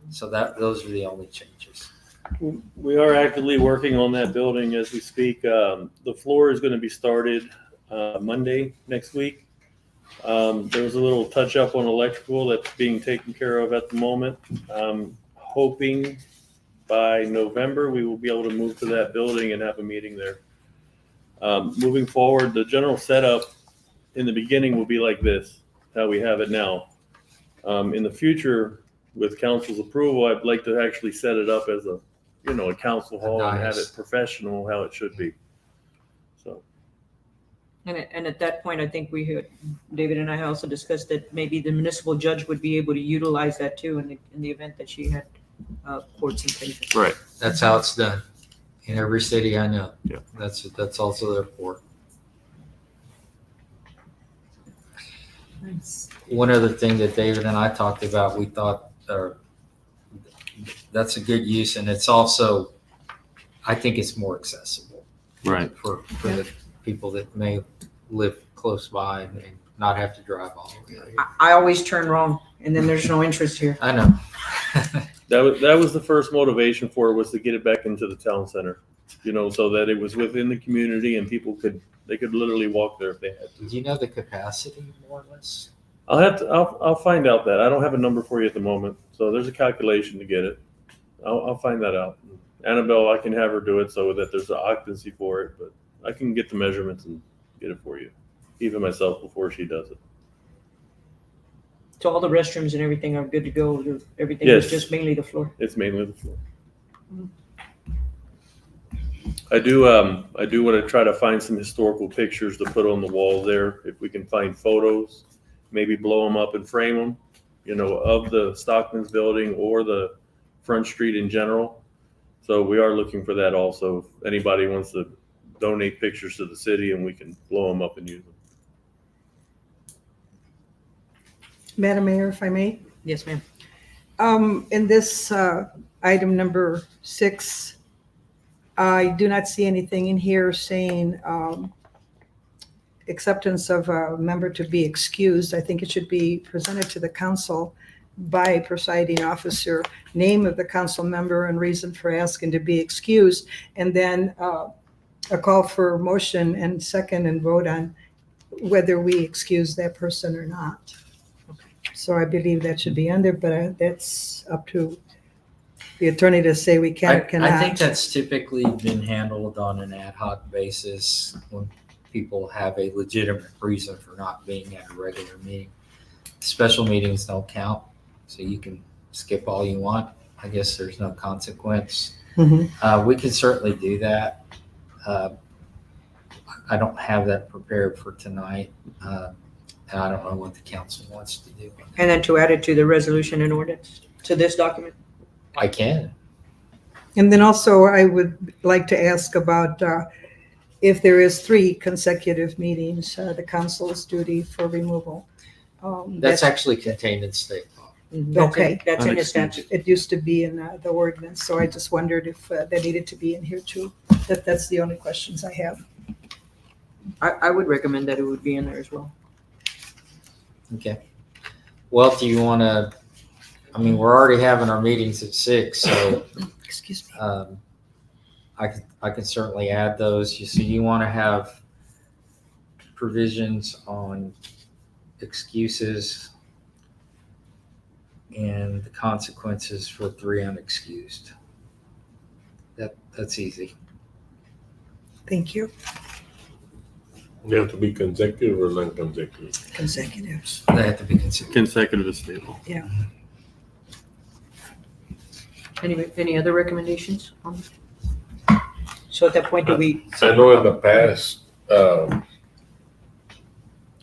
So those are the only changes. We are actively working on that building as we speak. The floor is going to be started Monday next week. There was a little touch up on electrical that's being taken care of at the moment. Hoping by November we will be able to move to that building and have a meeting there. Moving forward, the general setup in the beginning will be like this, how we have it now. In the future, with council's approval, I'd like to actually set it up as a council hall and have it professional, how it should be. So. And at that point, I think David and I also discussed that maybe the municipal judge would be able to utilize that too in the event that she had courts and things. Right. That's how it's done in every city I know. Yeah. That's also their port. Nice. One other thing that David and I talked about, we thought that's a good use, and it's also, I think it's more accessible Right. for the people that may live close by and not have to drive all the way out here. I always turn wrong, and then there's no interest here. I know. That was the first motivation for it, was to get it back into the town center, so that it was within the community and people could literally walk there if they had to. Do you know the capacity more or less? I'll find out that. I don't have a number for you at the moment, so there's a calculation to get it. I'll find that out. Annabelle, I can have her do it so that there's an occupancy for it, but I can get the measurements and get it for you, even myself, before she does it. So all the restrooms and everything are good to go. Everything Yes. is just mainly the floor. It's mainly the floor. I do want to try to find some historical pictures to put on the wall there. If we can find photos, maybe blow them up and frame them, of the Stockman's building or the Front Street in general. So we are looking for that also. If anybody wants to donate pictures to the city, and we can blow them up and use them. Madam Mayor, if I may? Yes, ma'am. In this item number 6, I do not see anything in here saying acceptance of a member to be excused. I think it should be presented to the council by presiding officer, name of the council member and reason for asking to be excused, and then a call for motion and second and vote on whether we excuse that person or not. So I believe that should be under, but that's up to the attorney to say we can or cannot. I think that's typically been handled on an ad hoc basis when people have a legitimate reason for not being at a regular meeting. Special meetings don't count, so you can skip all you want. I guess there's no consequence. Mhm. We can certainly do that. I don't have that prepared for tonight. And I don't know what the council wants to do. And then to add it to the resolution and ordinance, to this document. I can. And then also I would like to ask about if there is 3 consecutive meetings, the council's duty for removal. That's actually contained in state law. Okay. That's in the statute. It used to be in the ordinance, so I just wondered if that needed to be in here too. That's the only questions I have. I would recommend that it would be in there as well. Okay. Well, do you want to, we're already having our meetings at 6, so Excuse me. I can certainly add those. So you want to have provisions on excuses and the consequences for 3 unexcused. That's easy. Thank you. They have to be consecutive or non-consecutive. Consecutives. They have to be considered. Consecutive is stable. Any other recommendations? So at that point, do we? I know in the past,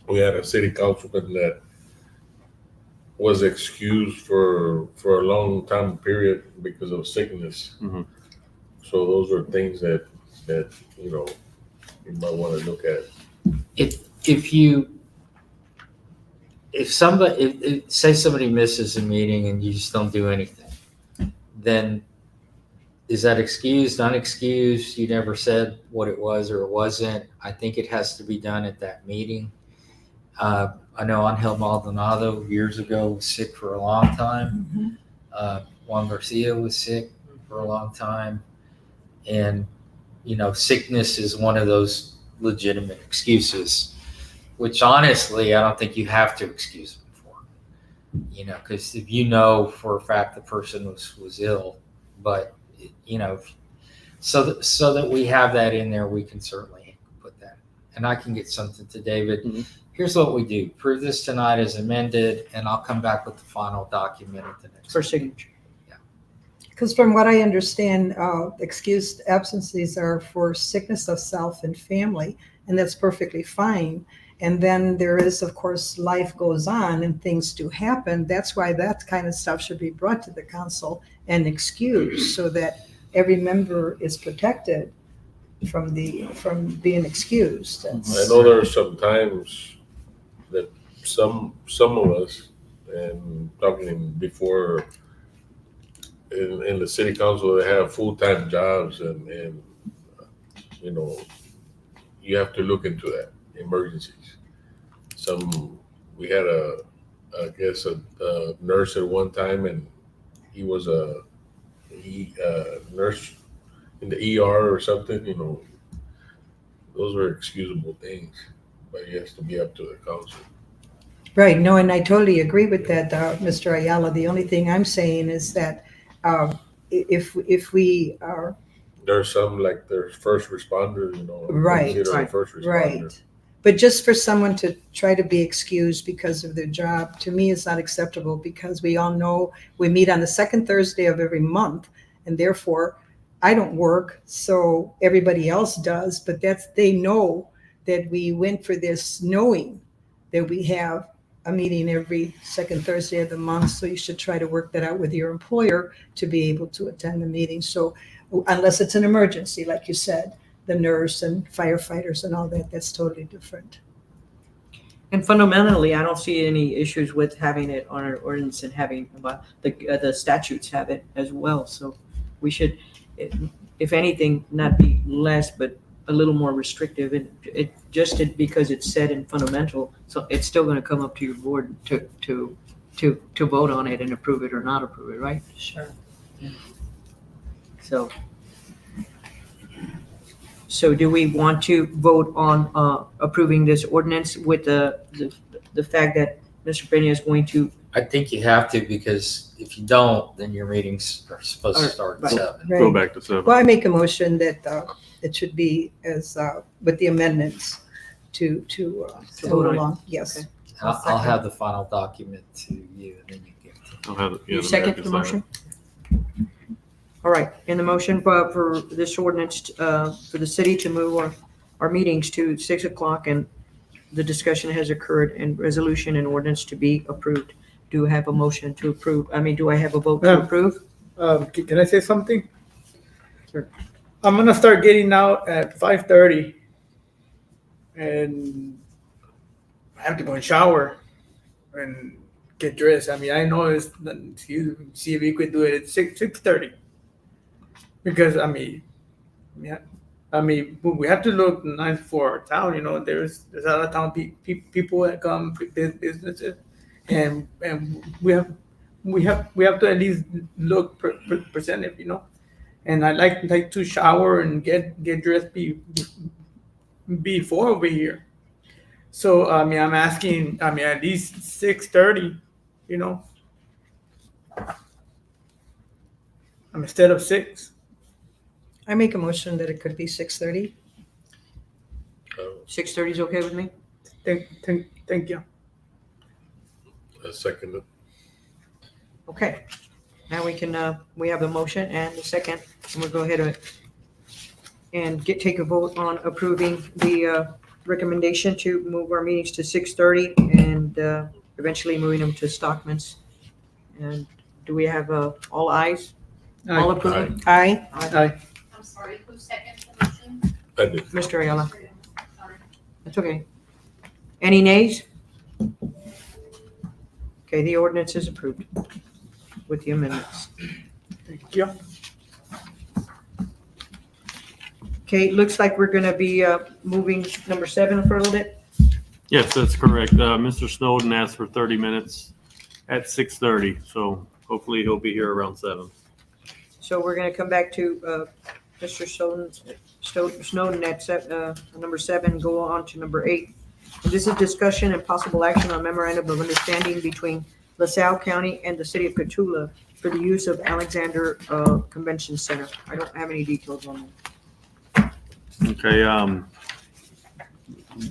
we had a city councilman that was excused for a long time period because of sickness. Mhm. So those are things that you might want to look at. If somebody say somebody misses a meeting and you just don't do anything, then is that excused, unexcused? You never said what it was or it wasn't. I think it has to be done at that meeting. I know Angel Maldonado years ago was sick for a long time. Juan Garcia was sick for a long time. And, you know, sickness is one of those legitimate excuses, which honestly, I don't think you have to excuse them for. You know, because if you know for a fact the person was ill, but, you know, so that we have that in there, we can certainly put that. And I can get something to David. Mhm. Here's what we do. Prove this tonight as amended, and I'll come back with the final document at the next. For signature. Because from what I understand, excused absences are for sickness of self and family, and that's perfectly fine. And then there is, of course, life goes on and things do happen. That's why that kind of stuff should be brought to the council and excused so that every member is protected from being excused. I know there are some times that some of us, and talking before in the city council, they have full-time jobs and you know, you have to look into that, emergencies. We had a nurse at one time, and he was a nurse in the ER or something, you know. Those are excusable things, but it has to be up to the council. Right, no, and I totally agree with that, Mr. Ayala. The only thing I'm saying is that if we are There's some, like there's first responders, you know. Right, consider a right, first responder. right, but just for someone to try to be excused because of their job, to me, is not acceptable because we all know we meet on the second Thursday of every month, and therefore I don't work, so everybody else does. But they know that we went for this knowing that we have a meeting every second Thursday of the month, so you should try to work that out with your employer to be able to attend the meeting. So unless it's an emergency, like you said, the nurse and firefighters and all that, that's totally different. And fundamentally, I don't see any issues with having it on our ordinance and having the statutes have it as well. So we should, if anything, not be less, but a little more restrictive. And because it's said in fundamental, so it's still going to come up to your board to vote on it and approve it or not approve it, right? Sure. So do we want to vote on approving this ordinance with the fact that Mr. Peña is going to? I think you have to, because if you don't, then your meetings are supposed to start at Right. 7. Go back to 7. Well, I make a motion that it should be as, with the amendments to vote along, yes. Okay. I'll have the final document to you, and then you give it to me. I'll have You the second mayor the can sign motion? All right, in the motion for this ordinance, for the city to move our meetings to 6 o'clock, and the discussion has occurred and resolution and ordinance to be approved. Do I have a motion to approve? Do I have a vote to approve? Can I say something? Sure. I'm gonna start getting out at 5:30, and I have to go and shower and get dressed. I know it's see if we could do it at 6:30, because we have to look nice for our town. You know, there's a lot of town people that come businesses, and we have to at least look presentable, you know. And I like to shower and get dressed before over here. So I'm asking at least 6:30, you know. Instead of 6. I make a motion that it could be 6:30. 6:30 is okay with me? Thank you. I second it. Okay. Now we have a motion and a second, and we'll go ahead and take a vote on approving the recommendation to move our meetings to 6:30 and eventually moving them to Stockman's. And do we have all ayes? All Aye. approving? Aye. Aye. I'm sorry, who seconded the motion? I did. Mr. Ayala, Sorry. that's okay. Any nays? Okay, the ordinance is approved with the amendments. Thank you. Okay, looks like we're gonna be moving number 7 for a little bit. Yes, that's correct. Mr. Snowden asked for 30 minutes at 6:30, so hopefully he'll be here around 7. So we're gonna come back to Mr. Snowden at number 7, go on to number 8. And this is discussion and possible action on memorandum of understanding between LaSalle County and the city of Cotulla for the use of Alexander Convention Center. I don't have any details on that. Okay,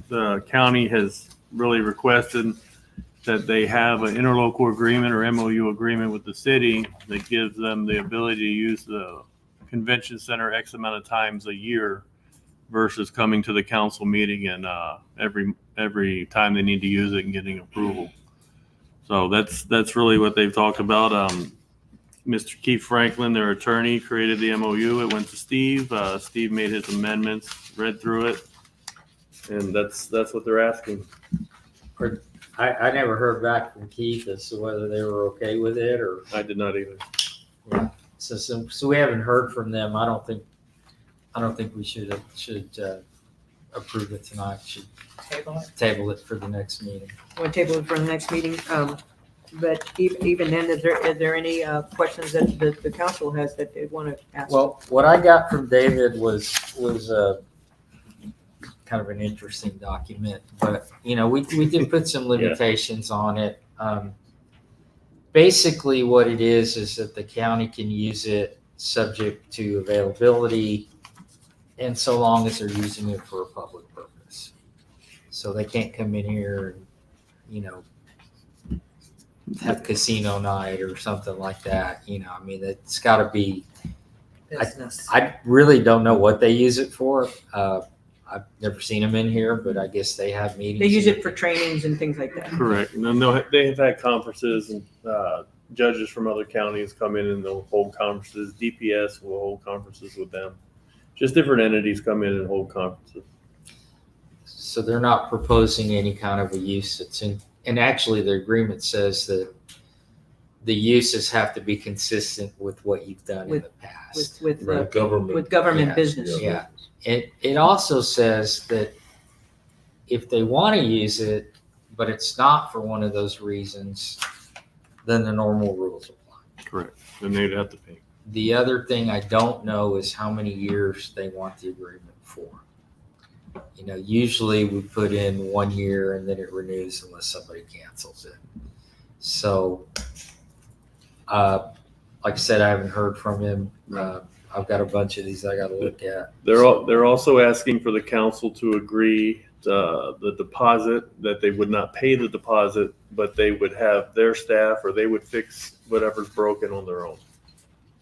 the county has really requested that they have an interlocal agreement or MOU agreement with the city that gives them the ability to use the convention center X amount of times a year versus coming to the council meeting and every time they need to use it and getting approval. So that's really what they've talked about. Mr. Keith Franklin, their attorney, created the MOU. It went to Steve. Steve made his amendments, read through it, and that's what they're asking. I never heard back from Keith as to whether they were okay with it or. I did not either. Yeah. So we haven't heard from them. I don't think we should approve it tonight. Should table it for the next meeting. We'll table it for the next meeting. But even then, is there any questions that the council has that they want to ask? Well, what I got from David was kind of an interesting document, but we did put some limitations on it. Basically, what it is that the county can use it subject to availability, and so long as they're using it for a public purpose. So they can't come in here and have casino night or something like that. I mean, it's got to be business. I really don't know what they use it for. I've never seen them in here, but I guess they have meetings. They use it for trainings and things like that. Correct. And then they have had conferences, and judges from other counties come in and they'll hold conferences. DPS will hold conferences with them. Just different entities come in and hold conferences. So they're not proposing any kind of a use that's in. And actually, the agreement says that the uses have to be consistent with what you've done in the past. With Government. with business. Yeah. It also says that if they want to use it, but it's not for one of those reasons, then the normal rules apply. Correct. Then they'd have to pay. The other thing I don't know is how many years they want the agreement for. Usually we put in 1 year and then it renews unless somebody cancels it. So, like I said, I haven't heard from him. I've got a bunch of these I got to look at. They're also asking for the council to agree the deposit, that they would not pay the deposit, but they would have their staff or they would fix whatever's broken on their own.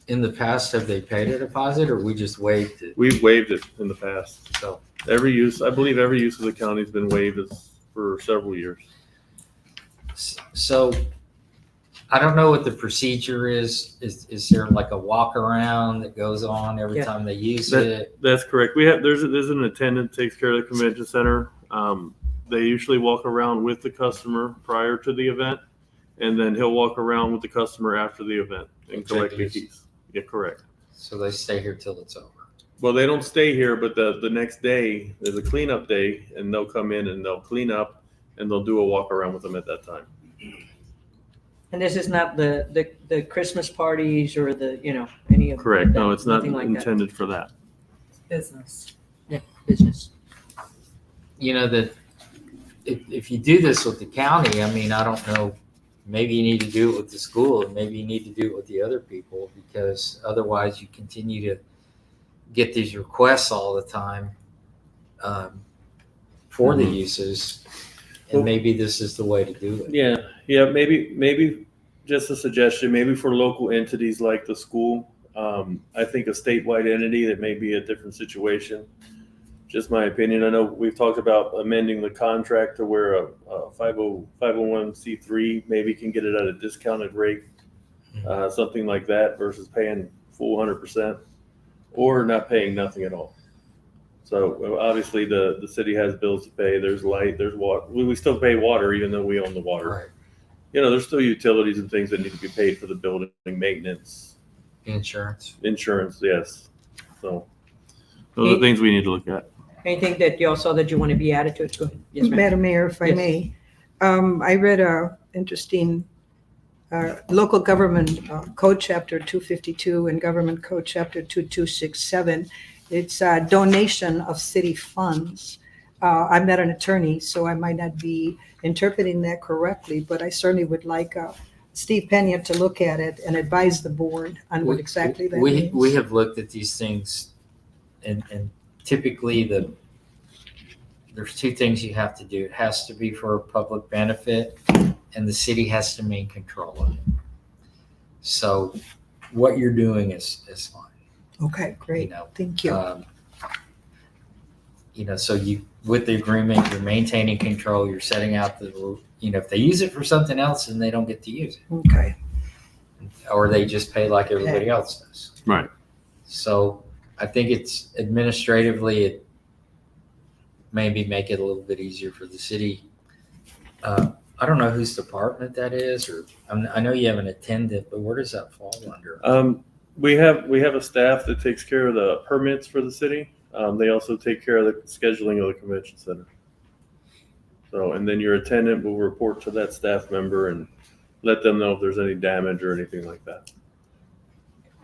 In the past, have they paid a deposit or we just waived it? We've waived it in the past. So I believe every use of the county has been waived for several years. So I don't know what the procedure is. Is there like a walk around that goes on every time they use it? That's correct. There's an attendant takes care of the convention center. They usually walk around with the customer prior to the event, and then he'll walk around with the customer after the event and collect the keys. Yeah, correct. So they stay here till it's over. Well, they don't stay here, but the next day there's a cleanup day, and they'll come in and they'll clean up, and they'll do a walk around with them at that time. And this is not the Christmas parties or any of Correct. that, No, it's not nothing like that. intended for that. Business. Yeah, business. That if you do this with the county, I mean, I don't know, maybe you need to do it with the school and maybe you need to do it with the other people, because otherwise you continue to get these requests all the time for the uses. And maybe this is the way to do it. Yeah. Maybe just a suggestion, maybe for local entities like the school. I think a statewide entity, that may be a different situation. Just my opinion. I know we've talked about amending the contract to where a 501c3 maybe can get it at a discounted rate, something like that, versus paying full 100% or not paying nothing at all. So obviously the city has bills to pay. There's light, there's water. We still pay water even though we own the water. Right. There's still utilities and things that need to be paid for the building maintenance. Insurance. Insurance, yes. So those are things we need to look at. Anything that y'all saw that you want to be added to it? Go ahead. Yes, ma'am. Madam Mayor, if I Yes. may, I read a interesting local government code chapter 252 and government code chapter 2267. It's a donation of city funds. I'm not an attorney, so I might not be interpreting that correctly, but I certainly would like Steve Pena to look at it and advise the board on what exactly that means. We have looked at these things, and typically there's two things you have to do. It has to be for a public benefit, and the city has to maintain control of it. So what you're doing is fine. Okay, great. You know, Thank you. So you, with the agreement, you're maintaining control, you're setting out if they use it for something else, then they don't get to use it. Okay. Or they just pay like everybody else does. Right. So I think it's administratively, it maybe make it a little bit easier for the city. I don't know whose department that is, or I know you have an attendant, but where does that fall under? We have a staff that takes care of the permits for the city. They also take care of the scheduling of the convention center. So, and then your attendant will report to that staff member and let them know if there's any damage or anything like that.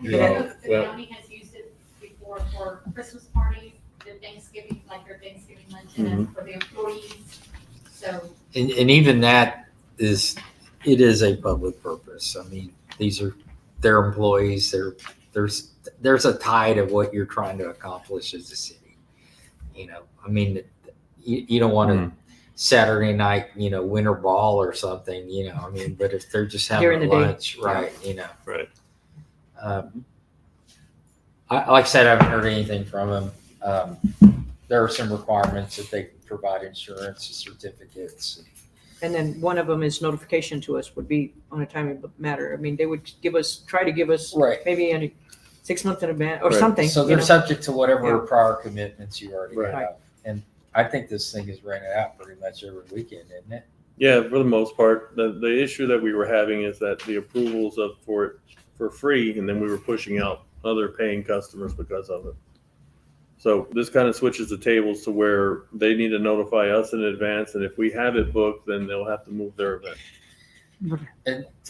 Yeah, The well- county has used it before for Christmas parties, the Thanksgiving, like their Thanksgiving luncheon, and for the employees. So And even that is a public purpose. I mean, these are their employees. There's a tie to what you're trying to accomplish as a city. I mean, you don't want to Saturday night, winter ball or something, I mean, but if they're just During having the day. lunch, right, Right. like I said, I haven't heard anything from them. There are some requirements that they provide insurance certificates. And then one of them is notification to us would be on a timely matter. I mean, they would try to give us Right. maybe any 6 months in advance or Right. something. So they're subject to whatever Yeah. prior commitments you already Right. have. And I think this thing is rented out pretty much every weekend, isn't it? Yeah, for the most part. The issue that we were having is that the approvals for it for free, and then we were pushing out other paying customers because of it. So this kind of switches the tables to where they need to notify us in advance, and if we have it booked, then they'll have to move their event.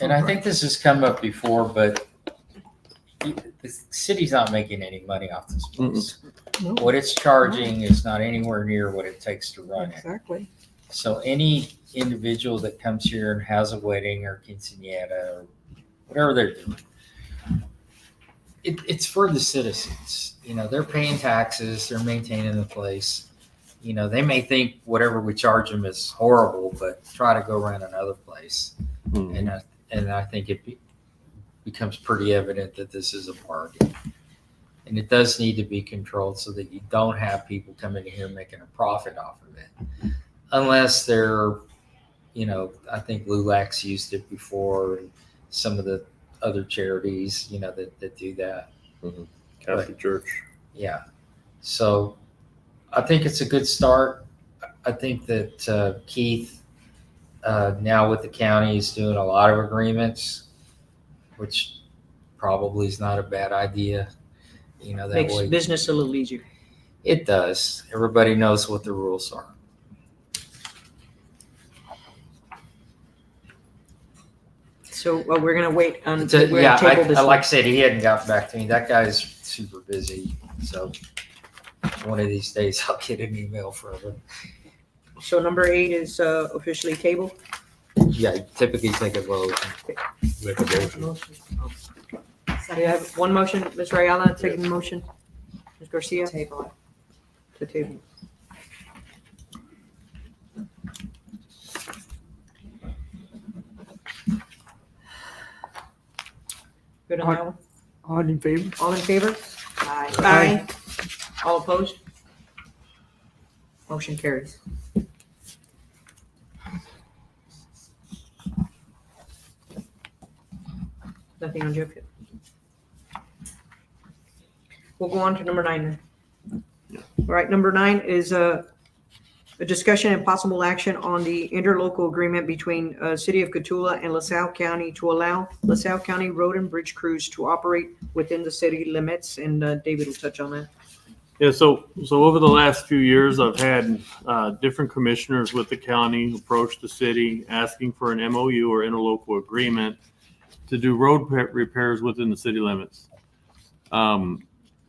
And I think this has come up before, but the city's not making any money off this place. No. What it's charging is not anywhere near what it takes to run it. Exactly. So any individual that comes here and has a wedding or quinceañera or whatever they're doing, it's for the citizens. They're paying taxes, they're maintaining the place. They may think whatever we charge them is horrible, but try to go rent another place. And I think it becomes pretty evident that this is a bargain. And it does need to be controlled so that you don't have people coming in here making a profit off of it. Unless they're, I think LULAC's used it before, and some of the other charities, that do that. Catholic Church. Yeah. So I think it's a good start. I think that Keith, now with the county, is doing a lot of agreements, which probably is not a bad idea. That Makes way business a little easier. it does. Everybody knows what the rules are. So we're going to wait on, It's a- we're yeah, going to table this like I one. said, he hadn't gotten back to me. That guy's super busy. So one of these days I'll get an email from him. So number 8 is officially tabled. Yeah, you typically take a vote. Make a motion. We have one motion, Ms. Rayala, second motion. Ms. Garcia? Table. To table. Good on that one? All in favor? All in favor? Aye. All opposed? Motion carries. Nothing on Jeff yet. We'll go on to number 9 then. All right, number 9 is A discussion and possible action on the interlocal agreement between City of Cotulla and LaSalle County to allow LaSalle County road and bridge crews to operate within the city limits. And David will touch on that. Yeah, so over the last few years, I've had different commissioners with the county approach the city asking for an MOU or interlocal agreement to do road repairs within the city limits.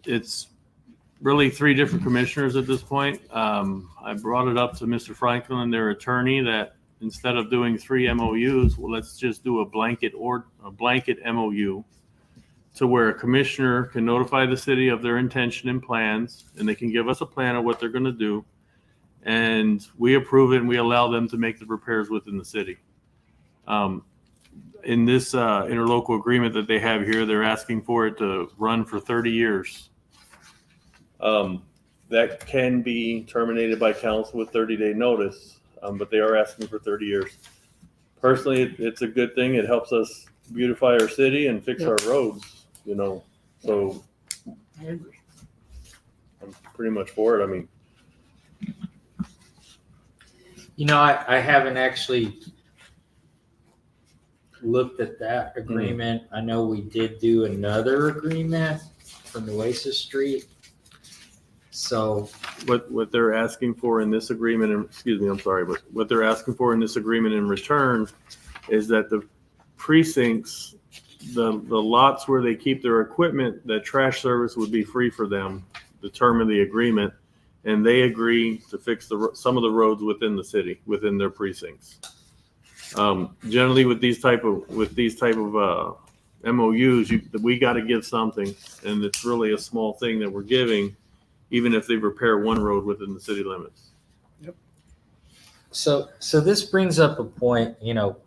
It's really 3 different commissioners at this point. I brought it up to Mr. Franklin, their attorney, that instead of doing 3 MOUs, well, let's just do a blanket MOU to where a commissioner can notify the city of their intention and plans, and they can give us a plan of what they're going to do, and we approve it and we allow them to make the repairs within the city. In this interlocal agreement that they have here, they're asking for it to run for 30 years. That can be terminated by council with 30-day notice, but they are asking for 30 years. Personally, it's a good thing. It helps us beautify our city and fix our roads, you know, so I'm pretty much for it. I mean, You know, I haven't actually looked at that agreement. I know we did do another agreement for Nueces Street. So, what they're asking for in this agreement, and excuse me, I'm sorry, but what they're asking for in this agreement in return is that the precincts, the lots where they keep their equipment, that trash service would be free for them, the term of the agreement, and they agree to fix some of the roads within the city, within their precincts. Generally, with these type of MOUs, we got to give something, and it's really a small thing that we're giving, even if they repair one road within the city limits. so this brings up a point, you know,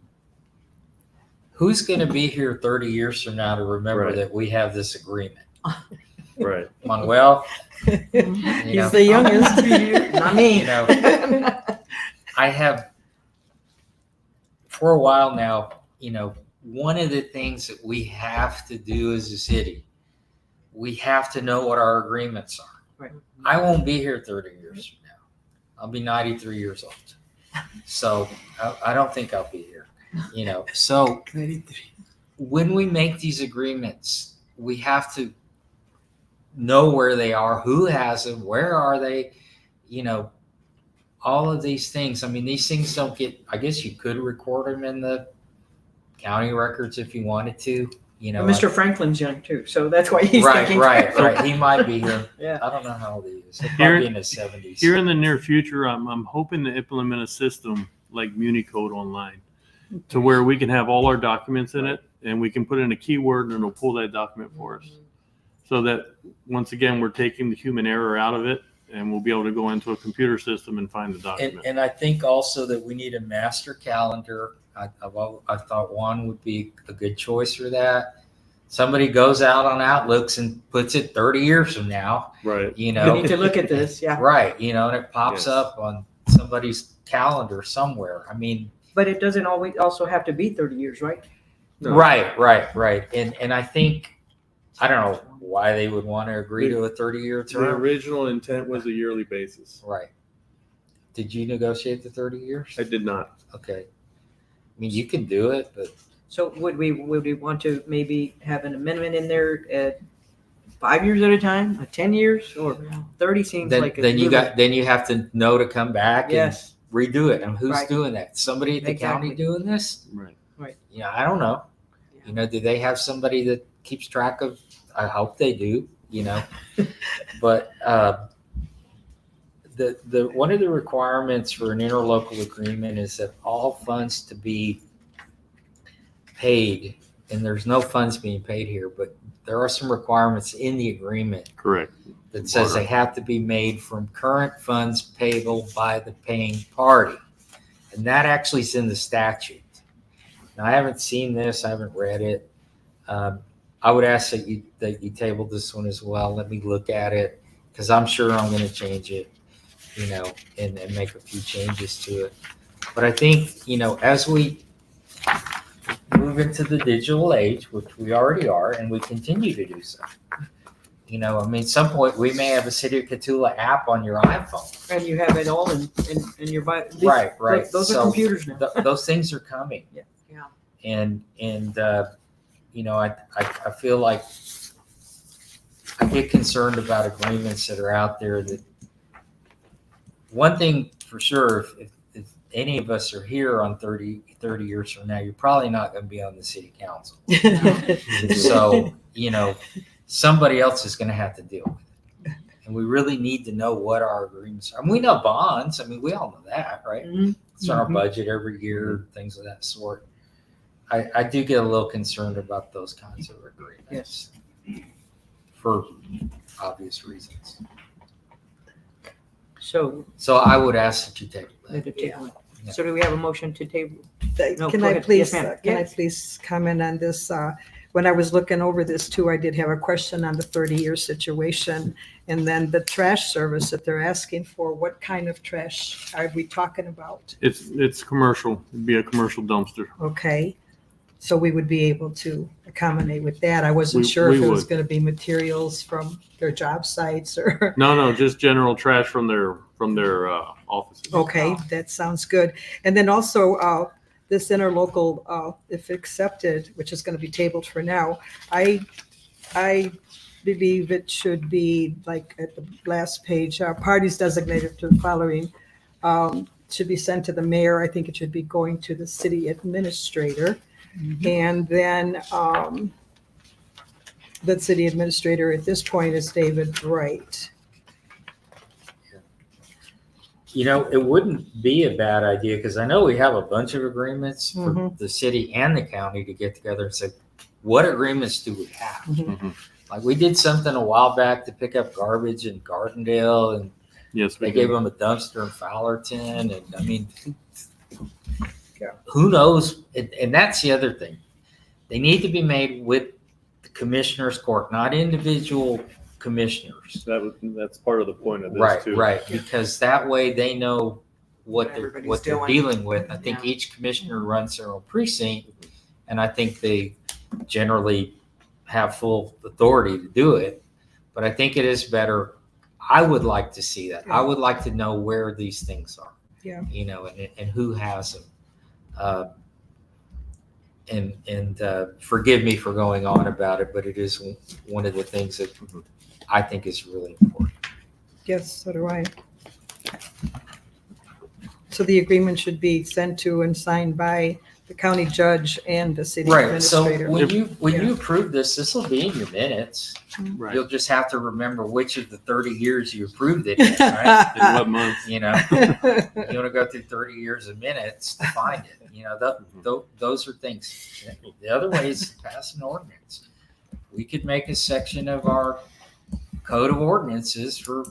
who's going to be here 30 years from now to remember Right. that we have this agreement? Right. Manuel? He's the youngest, not me. You know, I have, for a while now, you know, one of the things that we have to do as a city, we have to know what our agreements are. Right. I won't be here 30 years from now. I'll be 93 years old. So I don't think I'll be here, you know. So when we make these agreements, we have to know where they are, who has them, where are they, you know, all of these things. I mean, these things don't get, I guess you could record them in the county records if you wanted to, you know. Mr. Franklin's young too, so that's why he's Right, thinking. right. He might be here. Yeah. I don't know how old he is. He'll Here- probably be in his 70s. Here in the near future, I'm hoping to implement a system like MuniCode online to where we can have all our documents in it, and we can put in a keyword and it'll pull that document for us. So that, once again, we're taking the human error out of it, and we'll be able to go into a computer system and find the document. And I think also that we need a master calendar. I thought Juan would be a good choice for that. Somebody goes out on Outlooks and puts it 30 years from now, Right. you We know. need to look at this, yeah. Right, you know, and it pops Yes. up on somebody's calendar somewhere. I mean, But it doesn't always also have to be 30 years, right? No. right. And I think, I don't know why they would want to agree to a 30-year The term. original intent was a yearly basis. Right. Did you negotiate the 30 years? I did not. Okay. I mean, you can do it, but So would we want to maybe have an amendment in there at 5 years at a time, 10 years, or 30 seems like a then you really- got, then you have to know to come back and Yes, redo it. And who's Right. doing that? Somebody at the county Exactly. doing this? Right. You know, I don't know. Yeah. You know, do they have somebody that keeps track of? I hope they do, you know. But the one of the requirements for an interlocal agreement is that all funds to be paid, and there's no funds being paid here, but there are some requirements in the agreement Correct. that says they have to be made from current funds payable by the paying party. And that actually is in the statute. Now, I haven't seen this, I haven't read it. I would ask that you table this one as well. Let me look at it, because I'm sure I'm going to change it, you know, and make a few changes to it. But I think, you know, as we move into the digital age, which we already are, and we continue to do so, You know, I mean, some point we may have a City of Catula app on your iPhone. And you have it all in your Right, right. Those are So computers now. those things are coming. Yeah. And you know, I feel like I get concerned about agreements that are out there. That one thing for sure, if any of us are here on 30 years from now, you're probably not going to be on the city council. So, you know, somebody else is going to have to deal with it. And we really need to know what our agreements are. I mean, we know bonds. I mean, we all know that, right? Mhm. It's on our budget every year, things of that sort. I do get a little concerned about those kinds of agreements for obvious reasons. So, So I would ask that you table let that. it take one. So do we have a motion to table? No, Can go I ahead. please, Yes, ma'am. can I Yes. please comment on this? When I was looking over this too, I did have a question on the 30-year situation. And then the trash service that they're asking for, what kind of trash are we talking about? It's commercial. It'd be a commercial dumpster. Okay, so we would be able to accommodate with that. I wasn't We- sure if we it was would. going to be materials from their job sites or, No, just general trash from their offices. okay, that sounds good. And then also, this interlocal, if accepted, which is going to be tabled for now, I believe it should be like at the last page, parties designated to the following should be sent to the mayor. I think it should be going to the city administrator. And then the city administrator at this point is David Wright. You know, it wouldn't be a bad idea because I know we have a bunch of agreements for Mhm. the city and the county to get together and say, what agreements do we have? Mhm. Like we did something a while back to pick up garbage in Gardendale, and Yes, we they do. gave them a dumpster in Fowlerton. And I mean, Yeah. who knows? And that's the other thing. They need to be made with the commissioner's court, not individual commissioners. That's part of the point of this Right, too. right, because that way they know What what everybody's they're doing. dealing with. I think Yeah. each commissioner runs their own precinct, and I think they generally have full authority to do it. But I think it is better. I would like to see that. I would like to know where these things are. Yeah. You know, and who has them. And forgive me for going on about it, but it is one of the things that I think is really important. Yes, so do I. So the agreement should be sent to and signed by the county judge and the city Right. So administrator. when you approve this will be in your minutes. Right. You'll just have to remember which of the 30 years you approved it in, right? In what month? You know, you want to go through 30 years of minutes to find it. You know, those are things. The other way is to pass an ordinance. We could make a section of our code of ordinances for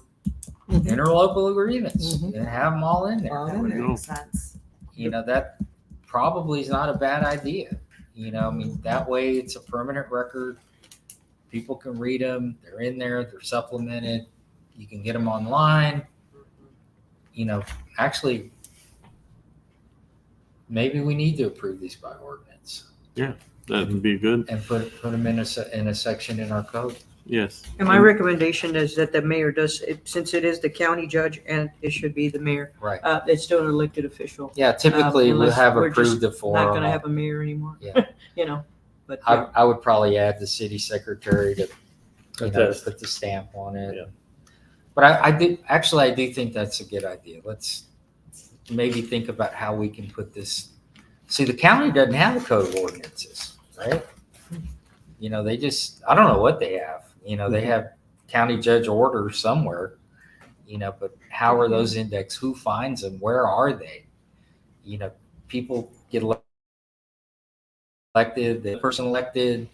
Mhm. interlocal agreements Mhm. and have them all in there. All There in we there. go. You know, that probably is not a bad idea. You know, I mean, that way it's a permanent record. People can read them. They're in there. They're supplemented. You can get them online. You know, actually, maybe we need to approve these by ordinance That would be good. and put them in a section in our code. Yes. And my recommendation is that the mayor does, since it is the county judge and it should be the mayor, Right. it's still an elected official. Yeah, typically we'll unless have we're just approved the form. Not gonna have a mayor anymore. Yeah. You know, but I would probably add the city secretary to Attest. put the stamp on it. Yeah. But I do think that's a good idea. Let's maybe think about how we can put this. See, the county doesn't have a code of ordinances, right? You know, they just, I don't know what they have. You know, they have county judge orders somewhere, you know, but how are those indexed? Who finds them? Where are they? You know, people get elected, the person elected,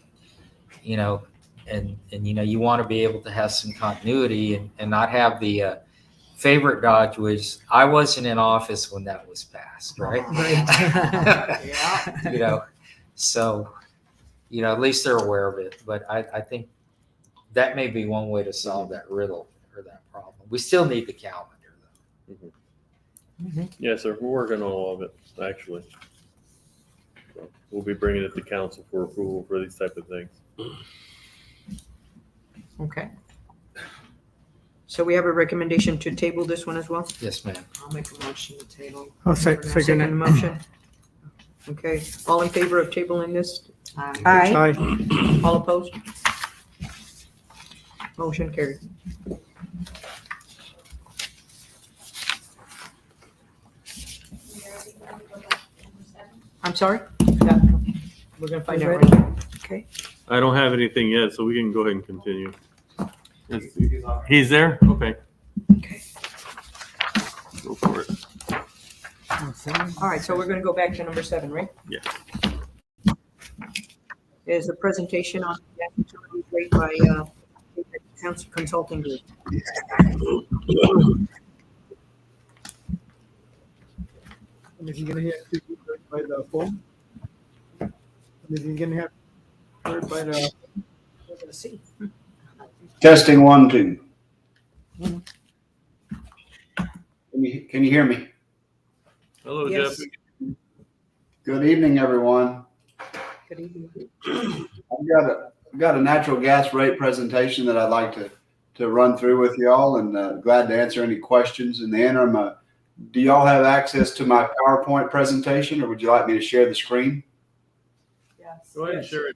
you know, and you know, you want to be able to have some continuity and not have the favorite dodge was I wasn't in office when that was passed, right? Yeah. You know, so you know, at least they're aware of it. But I think that may be one way to solve that riddle or that problem. We still need the calendar though. Yes, sir. We're working on all of it, actually. So we'll be bringing it to council for approval for these type of things. Okay. So we have a recommendation to table this one as well? Yes, ma'am. I'll make a motion to table. I'll second Second it. motion. Okay, all in favor of tabling this? Aye. Aye. All opposed? Motion carried. I'm sorry? Yeah, we're gonna find out right now. I don't have anything yet, so we can go ahead and continue. He's there? Okay. Okay. Go for it. All right, so we're gonna go back to number 7, right? Yeah. Is the presentation on gas utilities rate by Council Consulting Group. Is he gonna have to do it by the phone? Is he gonna have to do it by the? We're gonna see. Testing 1, 2. Can you hear me? Hello, Yes. Jeff. Good evening, everyone. Good evening. I've got a natural gas rate presentation that I'd like to run through with y'all, and glad to answer any questions in the interim. Do y'all have access to my PowerPoint presentation, or would you like me to share the screen? Yes. Go ahead and share it.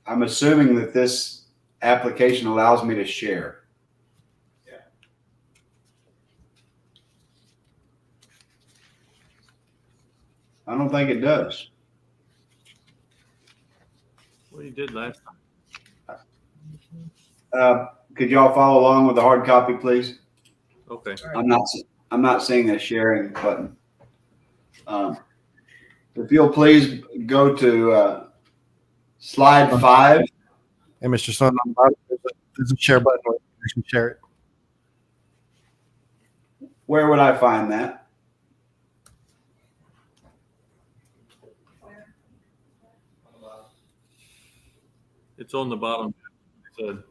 I'm assuming that this application allows me to share. I don't think it does. What you did last time. Could y'all follow along with the hard copy, please? Okay. I'm not seeing a sharing button. If you'll please go to slide 5. Hey, Mr. Son, there's a share button where you can share it. Where would I find that? It's on the bottom. It said.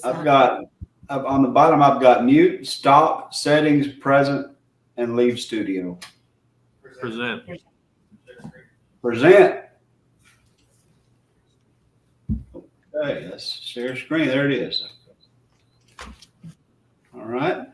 I've got on the bottom. I've got mute, stop, settings, present, and leave studio. Present. Present. Okay, let's share screen. There it is. All right.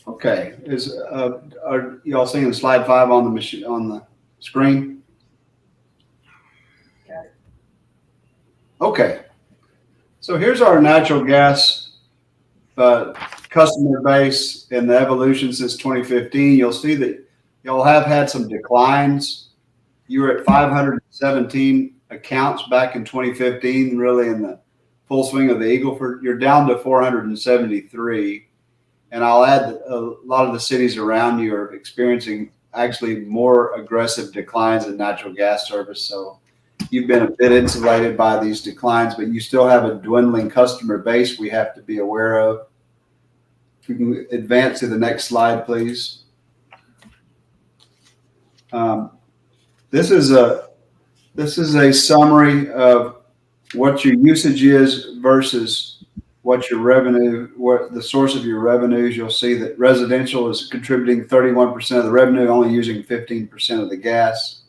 Okay, are y'all seeing slide 5 on the machine on the screen? Okay, so here's our natural gas customer base and the evolution since 2015. You'll see that y'all have had some declines. You were at 517 accounts back in 2015, really in the full swing of the Eagleford. You're down to 473. And I'll add that a lot of the cities around you are experiencing actually more aggressive declines in natural gas service. So you've been a bit insulated by these declines, but you still have a dwindling customer base we have to be aware of. If we can advance to the next slide, please. This is a summary of what your usage is versus what your revenue, what the source of your revenues. You'll see that residential is contributing 31% of the revenue, only using 15% of the gas.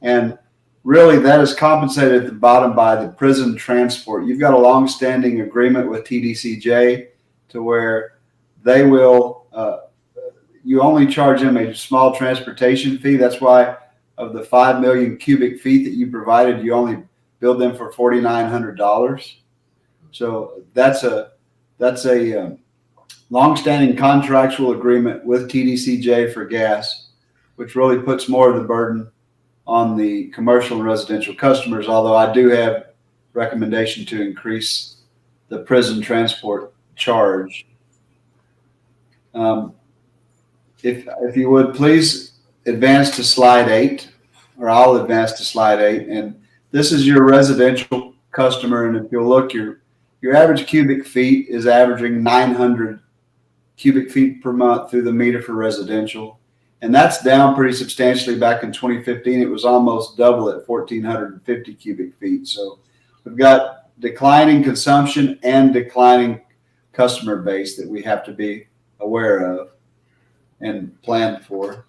And really that is compensated at the bottom by the prison transport. You've got a long-standing agreement with TDCJ to where they will, you only charge them a small transportation fee. That's why of the 5 million cubic feet that you provided, you only bill them for $4,900. So that's a long-standing contractual agreement with TDCJ for gas, which really puts more of the burden on the commercial and residential customers. Although I do have recommendation to increase the prison transport charge. If you would please advance to slide 8, or I'll advance to slide 8, and this is your residential customer. And if you'll look, your average cubic feet is averaging 900 cubic feet per month through the meter for residential. And that's down pretty substantially. Back in 2015, it was almost double at 1,450 cubic feet. So we've got declining consumption and declining customer base that we have to be aware of and plan for.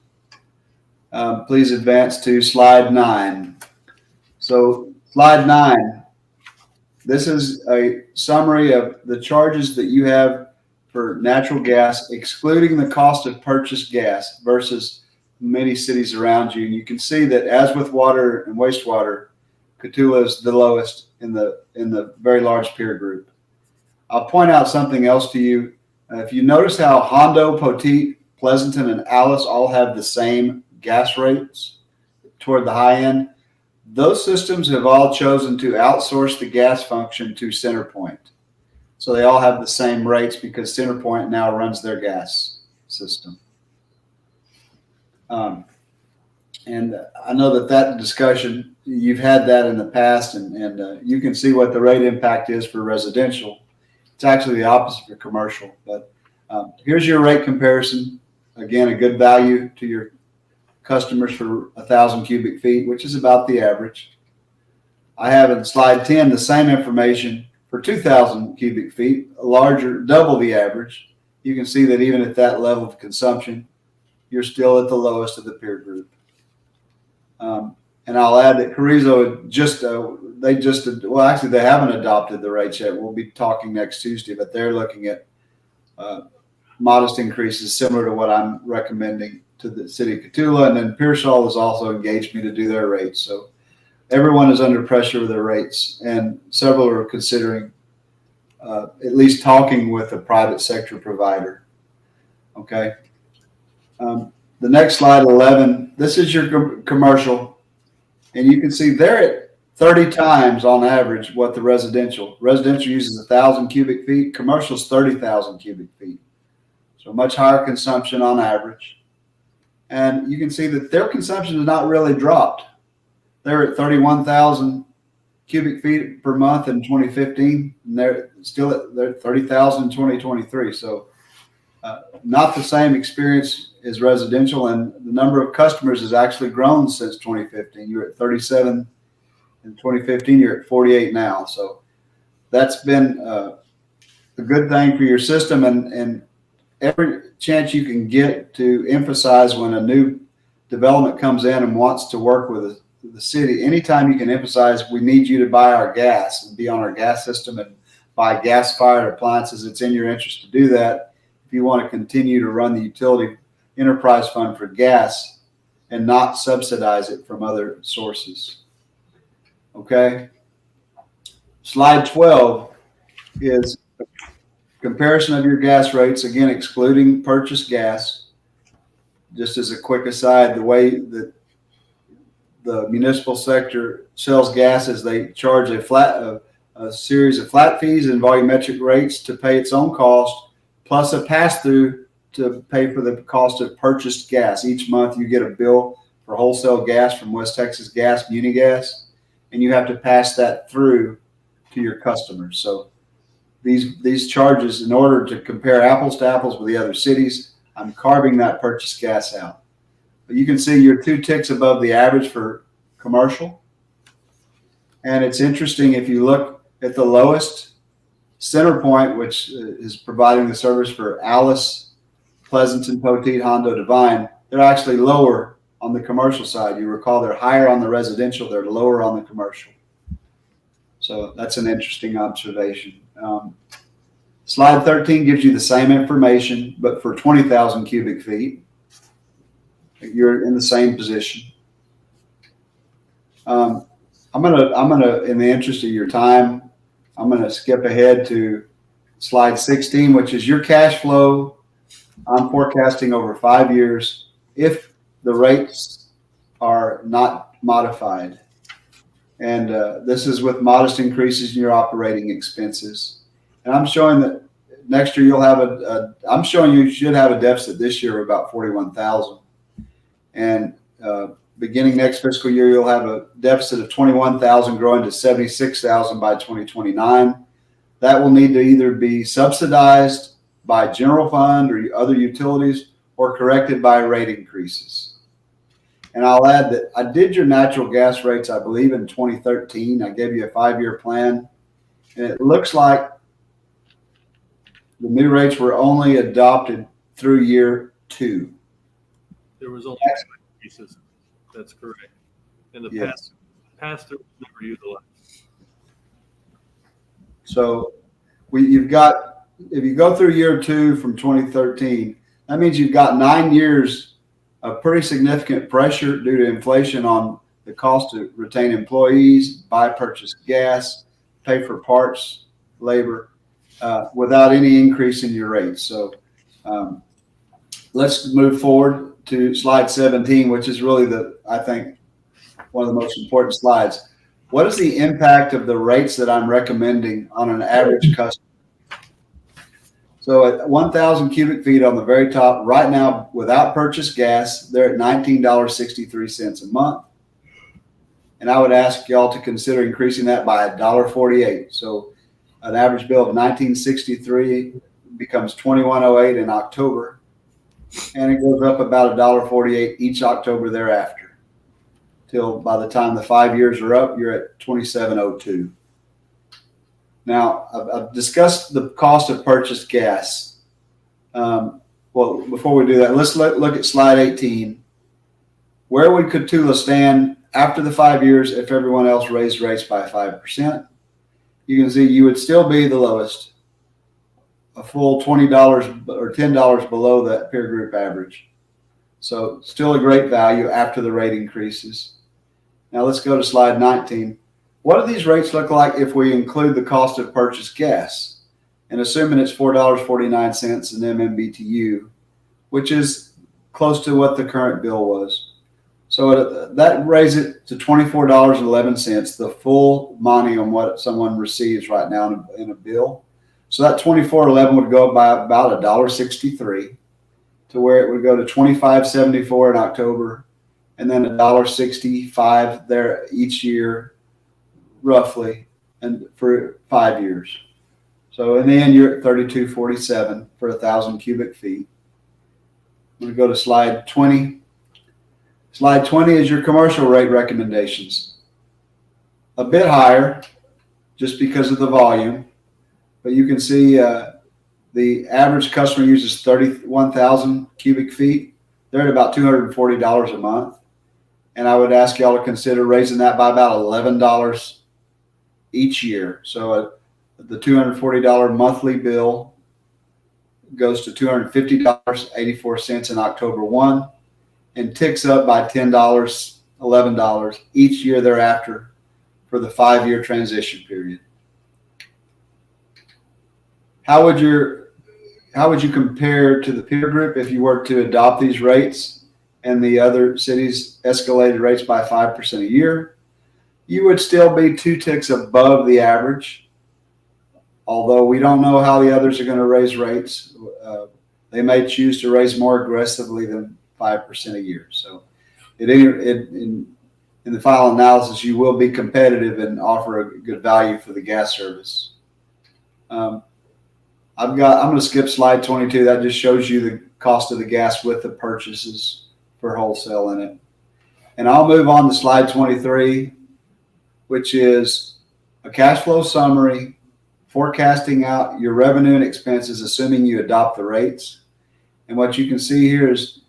Please advance to slide 9. So slide 9, this is a summary of the charges that you have for natural gas, excluding the cost of purchased gas versus many cities around you. And you can see that, as with water and wastewater, Cotulla is the lowest in the very large peer group. I'll point out something else to you. If you notice how Hondo, Poteet, Pleasanton, and Alice all have the same gas rates toward the high end, those systems have all chosen to outsource the gas function to CenterPoint. So they all have the same rates because CenterPoint now runs their gas system. And I know that discussion, you've had that in the past, and you can see what the rate impact is for residential. It's actually the opposite for commercial. But here's your rate comparison. Again, a good value to your customers for 1,000 cubic feet, which is about the average. I have in slide 10 the same information for 2,000 cubic feet, larger, double the average. You can see that even at that level of consumption, you're still at the lowest of the peer group. And I'll add that Carrizo they haven't adopted the rates yet. We'll be talking next Tuesday, but they're looking at modest increases similar to what I'm recommending to the city of Cotulla. And then Pearsall has also engaged me to do their rates. So everyone is under pressure with their rates, and several are considering at least talking with a private sector provider. Okay. The next slide, 11, this is your commercial, and you can see they're at 30 times on average what the residential uses 1,000 cubic feet. Commercial is 30,000 cubic feet. So much higher consumption on average. And you can see that their consumption has not really dropped. They're at 31,000 cubic feet per month in 2015, and they're still at 30,000 in 2023. So not the same experience as residential, and the number of customers has actually grown since 2015. You're at 37 in 2015, you're at 48 now. So that's been a good thing for your system, and every chance you can get to emphasize when a new development comes in and wants to work with the city, anytime you can emphasize we need you to buy our gas and be on our gas system and buy gas-fired appliances, it's in your interest to do that if you want to continue to run the utility enterprise fund for gas and not subsidize it from other sources. Okay. Slide 12 is a comparison of your gas rates, again, excluding purchased gas. Just as a quick aside, the way that the municipal sector sells gas is they charge a series of flat fees and volumetric rates to pay its own cost, plus a pass-through to pay for the cost of purchased gas. Each month you get a bill for wholesale gas from West Texas Gas, Munigas, and you have to pass that through to your customers. So these charges, in order to compare apples to apples with the other cities, I'm carving that purchased gas out. But you can see you're 2 ticks above the average for commercial. And it's interesting, if you look at the lowest, CenterPoint, which is providing the service for Alice, Pleasanton, Poteet, Hondo, Divine, they're actually lower on the commercial side. You recall they're higher on the residential, they're lower on the commercial. So that's an interesting observation. Slide 13 gives you the same information, but for 20,000 cubic feet, you're in the same position. I'm gonna, in the interest of your time, I'm gonna skip ahead to slide 16, which is your cash flow. I'm forecasting over 5 years if the rates are not modified. And this is with modest increases in your operating expenses. And I'm showing that next year you'll have I'm showing you should have a deficit this year of about 41,000. And beginning next fiscal year, you'll have a deficit of 21,000 growing to 76,000 by 2029. That will need to either be subsidized by general fund or other utilities, or corrected by rate increases. And I'll add that I did your natural gas rates, I believe, in 2013. I gave you a 5-year plan, and it looks like the new rates were only adopted through year 2. There was only increases. That's correct. In the Yes. past, there was never utilized. So you've got, if you go through year 2 from 2013, that means you've got 9 years of pretty significant pressure due to inflation on the cost to retain employees, buy purchase gas, pay for parts, labor, without any increase in your rates. So let's move forward to slide 17, which is really I think, one of the most important slides. What is the impact of the rates that I'm recommending on an average customer? So at 1,000 cubic feet on the very top, right now, without purchase gas, they're at $19.63 a month. And I would ask y'all to consider increasing that by $1.48. So an average bill of $19.63 becomes $21.08 in October. And it goes up about $1.48 each October thereafter, till by the time the 5 years are up, you're at $27.02. Now, I've discussed the cost of purchased gas. Well, before we do that, let's look at slide 18. Where would Cotulla stand after the 5 years if everyone else raised rates by 5%? You can see you would still be the lowest, a full $20 or $10 below that peer group average. So still a great value after the rate increases. Now let's go to slide 19. What do these rates look like if we include the cost of purchased gas? And assuming it's $4.49 an MMBTU, which is close to what the current bill was. So that raises it to $24.11, the full money on what someone receives right now in a bill. So that $24.11 would go up by about $1.63 to where it would go to $25.74 in October, and then $1.65 there each year, roughly, and for 5 years. So in the end, you're at $32.47 for 1,000 cubic feet. I'm going to go to slide 20. Slide 20 is your commercial rate recommendations. A bit higher, just because of the volume, but you can see the average customer uses 31,000 cubic feet. They're at about $240 a month. And I would ask y'all to consider raising that by about $11 each year. So the $240 monthly bill goes to $250.84 in October 1 and ticks up by $10, $11 each year thereafter for the 5-year transition period. How would you compare to the peer group if you were to adopt these rates and the other cities escalated rates by 5% a year? You would still be 2 ticks above the average, although we don't know how the others are going to raise rates. They may choose to raise more aggressively than 5% a year. So in the final analysis, you will be competitive and offer a good value for the gas service. I'm going to skip slide 22. That just shows you the cost of the gas with the purchases for wholesale in it. And I'll move on to slide 23, which is a cash flow summary, forecasting out your revenue and expenses, assuming you adopt the rates. And what you can see here is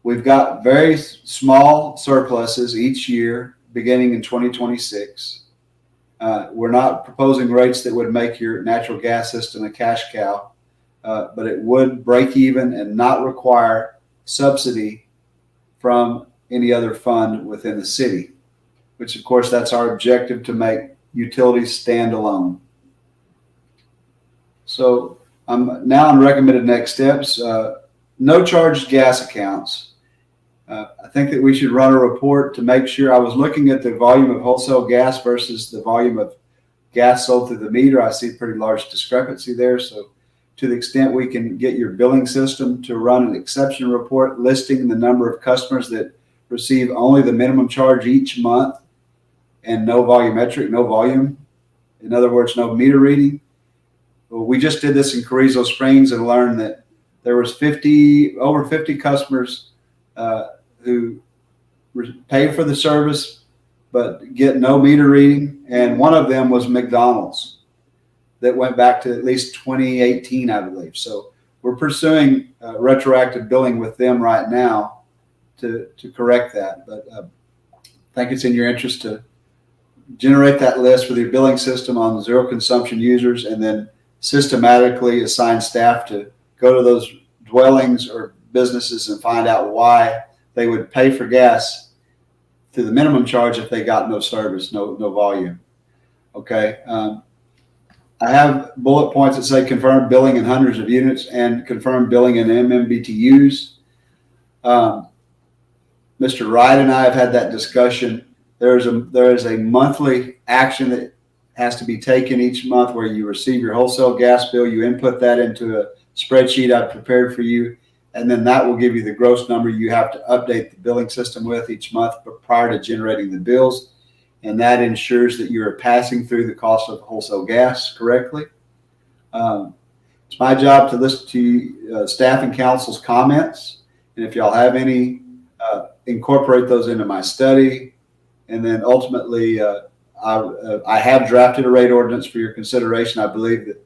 we've got very small surpluses each year, beginning in 2026. We're not proposing rates that would make your natural gas system a cash cow, but it would break even and not require subsidy from any other fund within the city, which of course that's our objective, to make utilities stand alone. So I'm now on recommended next steps. No charged gas accounts. I think that we should run a report to make sure. I was looking at the volume of wholesale gas versus the volume of gas sold through the meter. I see a pretty large discrepancy there. So to the extent we can get your billing system to run an exception report listing the number of customers that receive only the minimum charge each month and no volumetric, no volume. In other words, no meter reading. Well, we just did this in Carrizo Springs and learned that there was over 50 customers who pay for the service but get no meter reading, and one of them was McDonald's that went back to at least 2018, I believe. So we're pursuing retroactive billing with them right now to correct that. But I think it's in your interest to generate that list with your billing system on zero consumption users, and then systematically assign staff to go to those dwellings or businesses and find out why they would pay for gas to the minimum charge if they got no service, no volume. Okay. I have bullet points that say confirmed billing in hundreds of units and confirmed billing in MMBTUs. Mr. Wright and I have had that discussion. There is a monthly action that has to be taken each month where you receive your wholesale gas bill. You input that into a spreadsheet I've prepared for you, and then that will give you the gross number you have to update the billing system with each month prior to generating the bills. And that ensures that you are passing through the cost of wholesale gas correctly. It's my job to listen to staff and council's comments, and if y'all have any, incorporate those into my study. And then ultimately, I have drafted a rate ordinance for your consideration. I believe that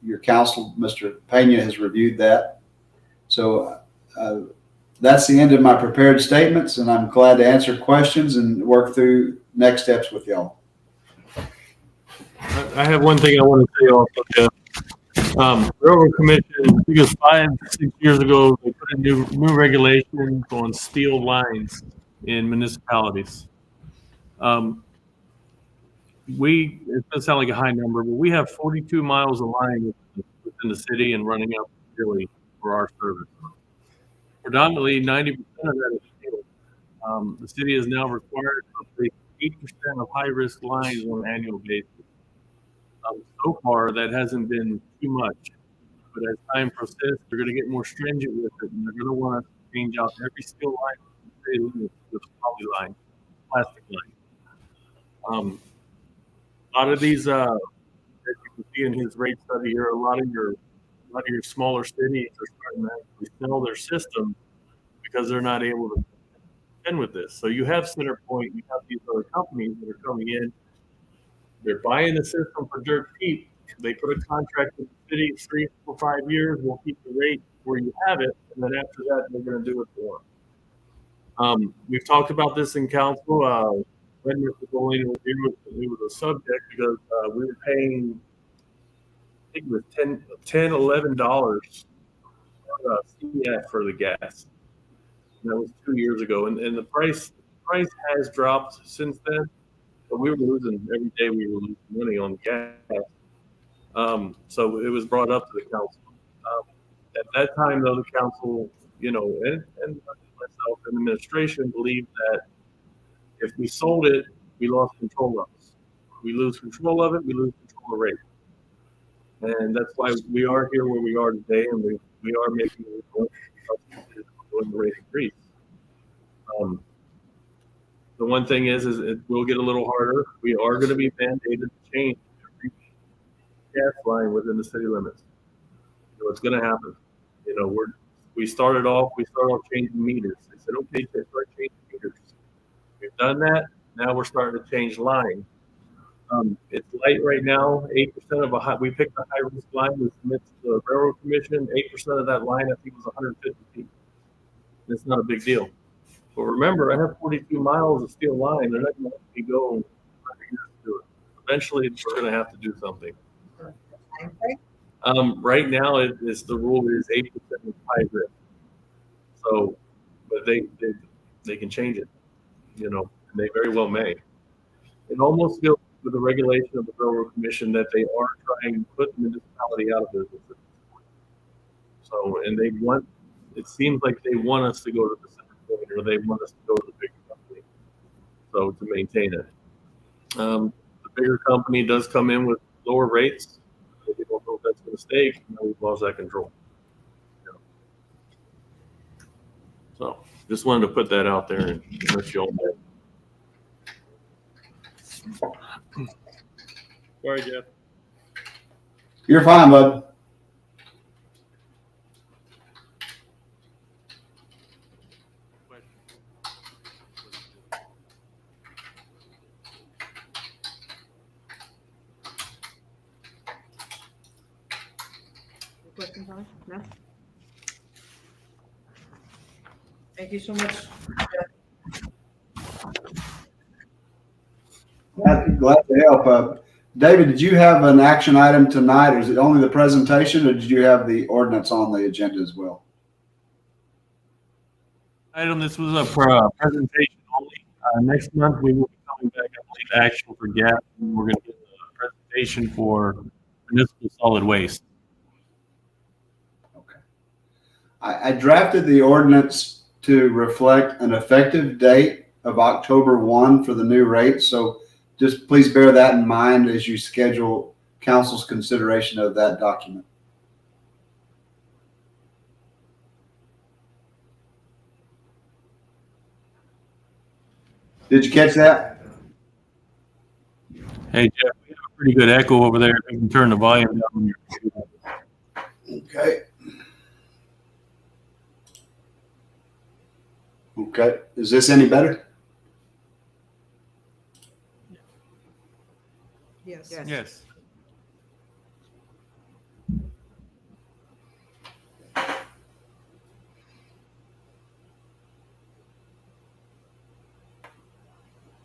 your council, Mr. Pena, has reviewed that. So that's the end of my prepared statements, and I'm glad to answer questions and work through next steps with y'all. I have one thing I want to say also, Jeff. Railroad Commission, I think it was 5-6 years ago, they put in new regulations on steel lines in municipalities. It doesn't sound like a high number, but we have 42 miles of line within the city and running up yearly for our service. Predominantly, 90% of that is steel. The city is now required to replace 8% of high-risk lines on an annual basis. So far, that hasn't been too much. But as time persists, they're going to get more stringent with it, and they're going to want us to change out every steel line with poly line, plastic line. A lot of these, as you can see in his rate study here, a lot of your smaller cities are starting to actually sell their system because they're not able to contend with this. So you have CenterPoint, you have these other companies that are coming in. They're buying the system for dirt cheap. They put a contract with the city, 3 or 5 years. We'll keep the rate where you have it, and then after that, they're going to do it for them. We've talked about this in council. When Mr. Bowling was here, it was a subject because we were paying, I think it was $11 CF for the gas. And that was 2 years ago, and the price has dropped since then. But we were losing every day. We were losing money on gas. So it was brought up to the council. At that time, though, the council, and myself and the administration believed that if we sold it, we lost control of it. We lose control of it, we lose control of rate. And that's why we are here where we are today, and we are making the rate increase. The one thing is it will get a little harder. We are going to be mandated to change every gas line within the city limits. So it's going to happen. We started off changing meters. They said, okay, start changing meters. We've done that. Now we're starting to change line. It's light right now. 8% we picked a high risk line. We submit to the Railroad Commission. 8% of that line, I think, was 150 feet. It's not a big deal. But remember, I have 42 miles of steel line. They're not going to let me go 100 years to do it. Eventually, we're going to have to do something. Right now, the rule is 8% of high risk. So, but they can change it. And they very well may. It almost feels with the regulation of the Railroad Commission that they are trying to put the municipality out of business at this point. So, and it seems like they want us to go to the center point, or they want us to go to the bigger company. So to maintain it. The bigger company does come in with lower rates. We don't know if that's going to stay. We've lost that control. So just wanted to put that out there and let you all know. Sorry, Jeff. You're fine, bud. questions on it? No? Thank you so much. Glad to help. David, did you have an action item tonight, or is it only the presentation, or did you have the ordinance on the agenda as well? Item, this was a presentation only. Next month, we will be coming back, I believe, action for GAP. And we're going to get a presentation for municipal solid waste. Okay. I drafted the ordinance to reflect an effective date of October 1 for the new rates. So just please bear that in mind as you schedule council's consideration of that document. Did you catch that? Hey, Jeff, we have a pretty good echo over there. You can turn the volume down on your computer. Okay. Okay. Is this any better? Yes. Yes.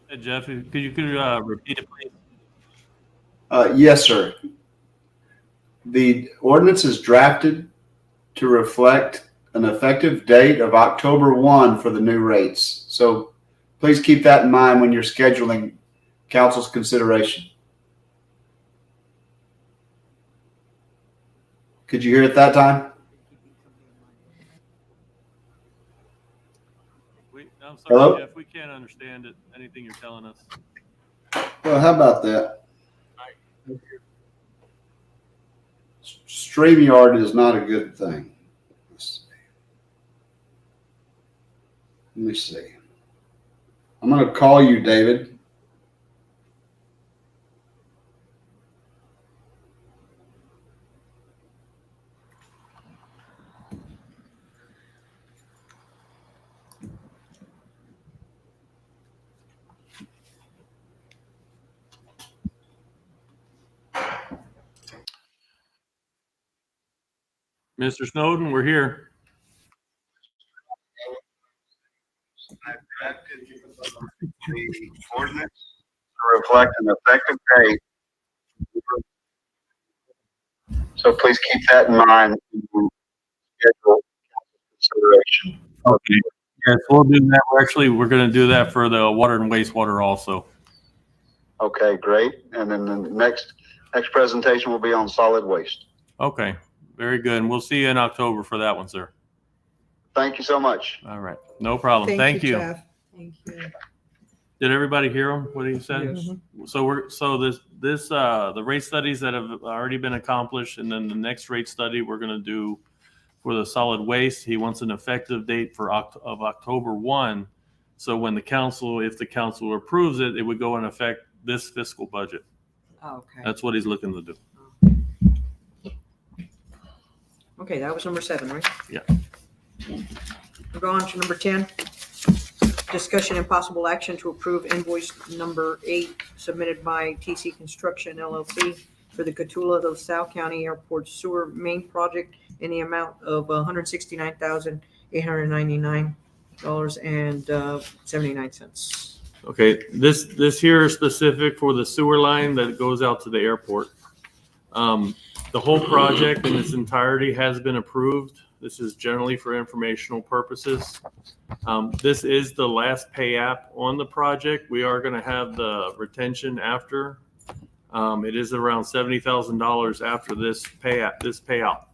Hey, Jeff, could you repeat it, please? Yes, sir. The ordinance is drafted to reflect an effective date of October 1 for the new rates. So please keep that in mind when you're scheduling council's consideration. Could you hear it that time? I'm sorry, Hello? Jeff, we can't understand it, anything you're telling us. Well, how about that? StreamYard is not a good thing. Let me see. I'm going to call you, David. Mr. Snowden, we're here. I've drafted the ordinance to reflect an effective date. So please keep that in mind when you schedule consideration. Okay. Yes, we'll do that. We're going to do that for the water and wastewater also. Okay, great. And then the next presentation will be on solid waste. Okay, very good. And we'll see you in October for that one, sir. Thank you so much. All right, no problem. Thank you. Jeff. Thank you. Did everybody hear him? What he said? Yes. So the rate studies that have already been accomplished, and then the next rate study we're going to do for the solid waste. He wants an effective date of October 1. So when if the council approves it, it would go in effect this fiscal budget. Okay. That's what he's looking to do. Okay, that was number 7, right? Yeah. We'll go on to number 10. Discussion and possible action to approve invoice number 8 submitted by TC Construction LLC for the Cotulla, LaSalle County Airport Sewer Main Project in the amount of $169,899.79. Okay, this here is specific for the sewer line that goes out to the airport. The whole project in its entirety has been approved. This is generally for informational purposes. This is the last pay app on the project. We are going to have the retention after. It is around $70,000 after this payout.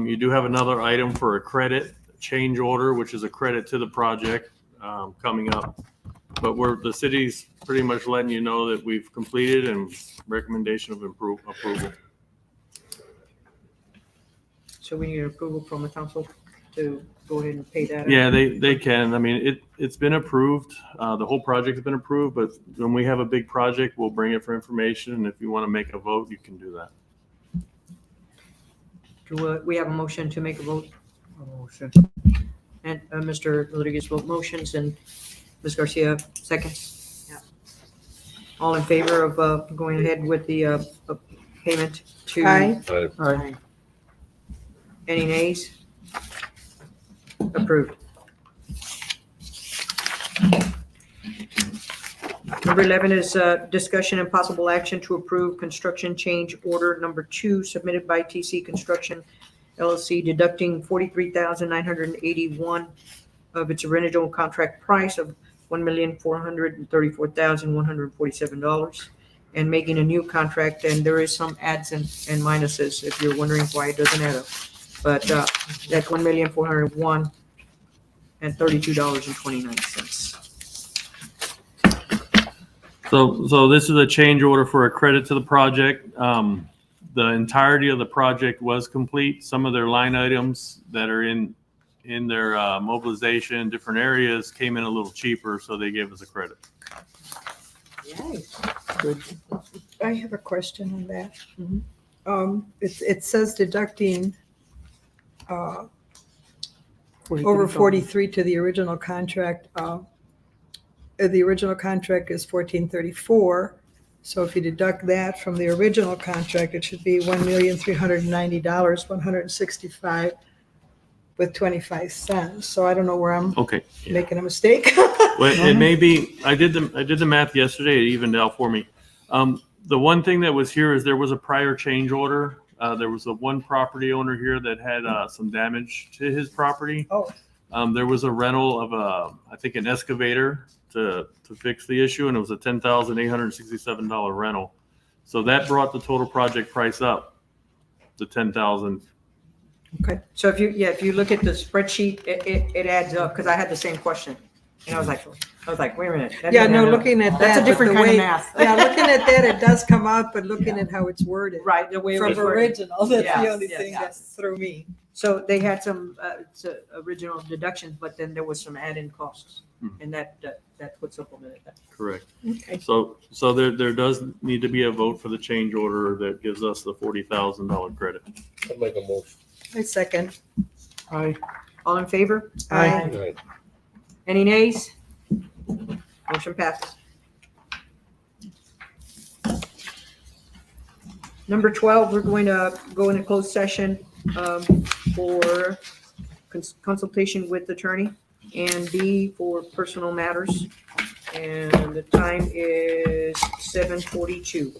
You do have another item for a credit change order, which is a credit to the project coming up. But the city's pretty much letting you know that we've completed and recommendation of approval. So we need approval from the council to go ahead and pay that. Yeah, they can. I mean, it's been approved. The whole project's been approved, but when we have a big project, we'll bring it for information. And if you want to make a vote, you can do that. Do we have a motion to make a vote? Motion. And Mr. Rodriguez vote motions and Ms. Garcia seconds. Yeah. All in favor of going ahead with the payment to? Aye. Aye. Any nays? Approved. Number 11 is discussion and possible action to approve construction change order number 2 submitted by TC Construction LLC, deducting $43,981 of its original contract price of $1,434,147 and making a new contract. And there is some adds and minuses if you're wondering why it doesn't add up. But that's $1,401 and $32.29. So this is a change order for a credit to the project. The entirety of the project was complete. Some of their line items that are in their mobilization, different areas came in a little cheaper, so they gave us a credit. I have a question on that. Mhm. It says deducting over 43 to the original contract. The original contract is 1434. So if you deduct that from the original contract, it should be $1,390,165 with 25 cents. So I don't know where I'm Okay. Yeah. making a mistake. Well, it may be, I did the math yesterday, it evened out for me. The one thing that was here is there was a prior change order. There was a one property owner here that had some damage to his property. Oh. There was a rental of I think an excavator to fix the issue, and it was a $10,867 rental. So that brought the total project price up to $10,000. Okay. So if you look at the spreadsheet, it adds up, because I had the same question. And I was like, wait a minute. that Yeah, doesn't no, add up. looking at that. That's a but different the kind of way- math. Yeah, looking at that, it does come out, but looking at how it's worded. Right, the way it From was worded. original, that's Yes, the only yes, thing that yes. threw me. So they had some original deductions, but then there was some add-in costs, and that's what supplemented that. Correct. Okay. So there does need to be a vote for the change order that gives us the $40,000 credit. I'll make a motion. A second. Aye. All in favor? Aye. Right. Any nays? Motion passes. Number 12, we're going to go into closed session for consultation with attorney, and B for personal matters. And the time is 7:42.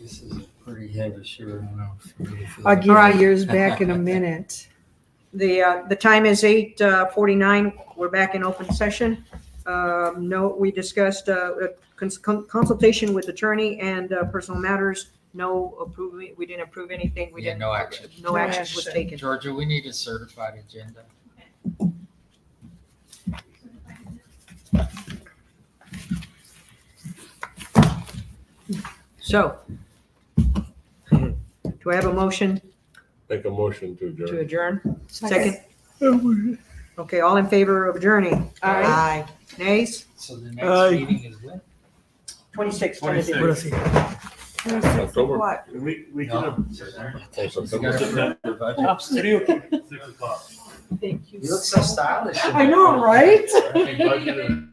This is a pretty heavy shirt. I don't know if you really feel I'll it. give you yours back in a minute. The time is 8:49. We're back in open session. No, we discussed consultation with attorney and personal matters. No approving, we didn't approve anything. We Yeah, didn't. no action. No action was taken. Georgia, we need a certified agenda. So, do I have a motion Make a motion to to adjourn. adjourn? Second? Okay, all in favor of adjourning? Aye. Nays? So the next meeting is when? 26. 26. What is it? October. What? We No. can. You gotta approve your budget. 6 o'clock. Thank you. You look so stylish. I know, right? Budget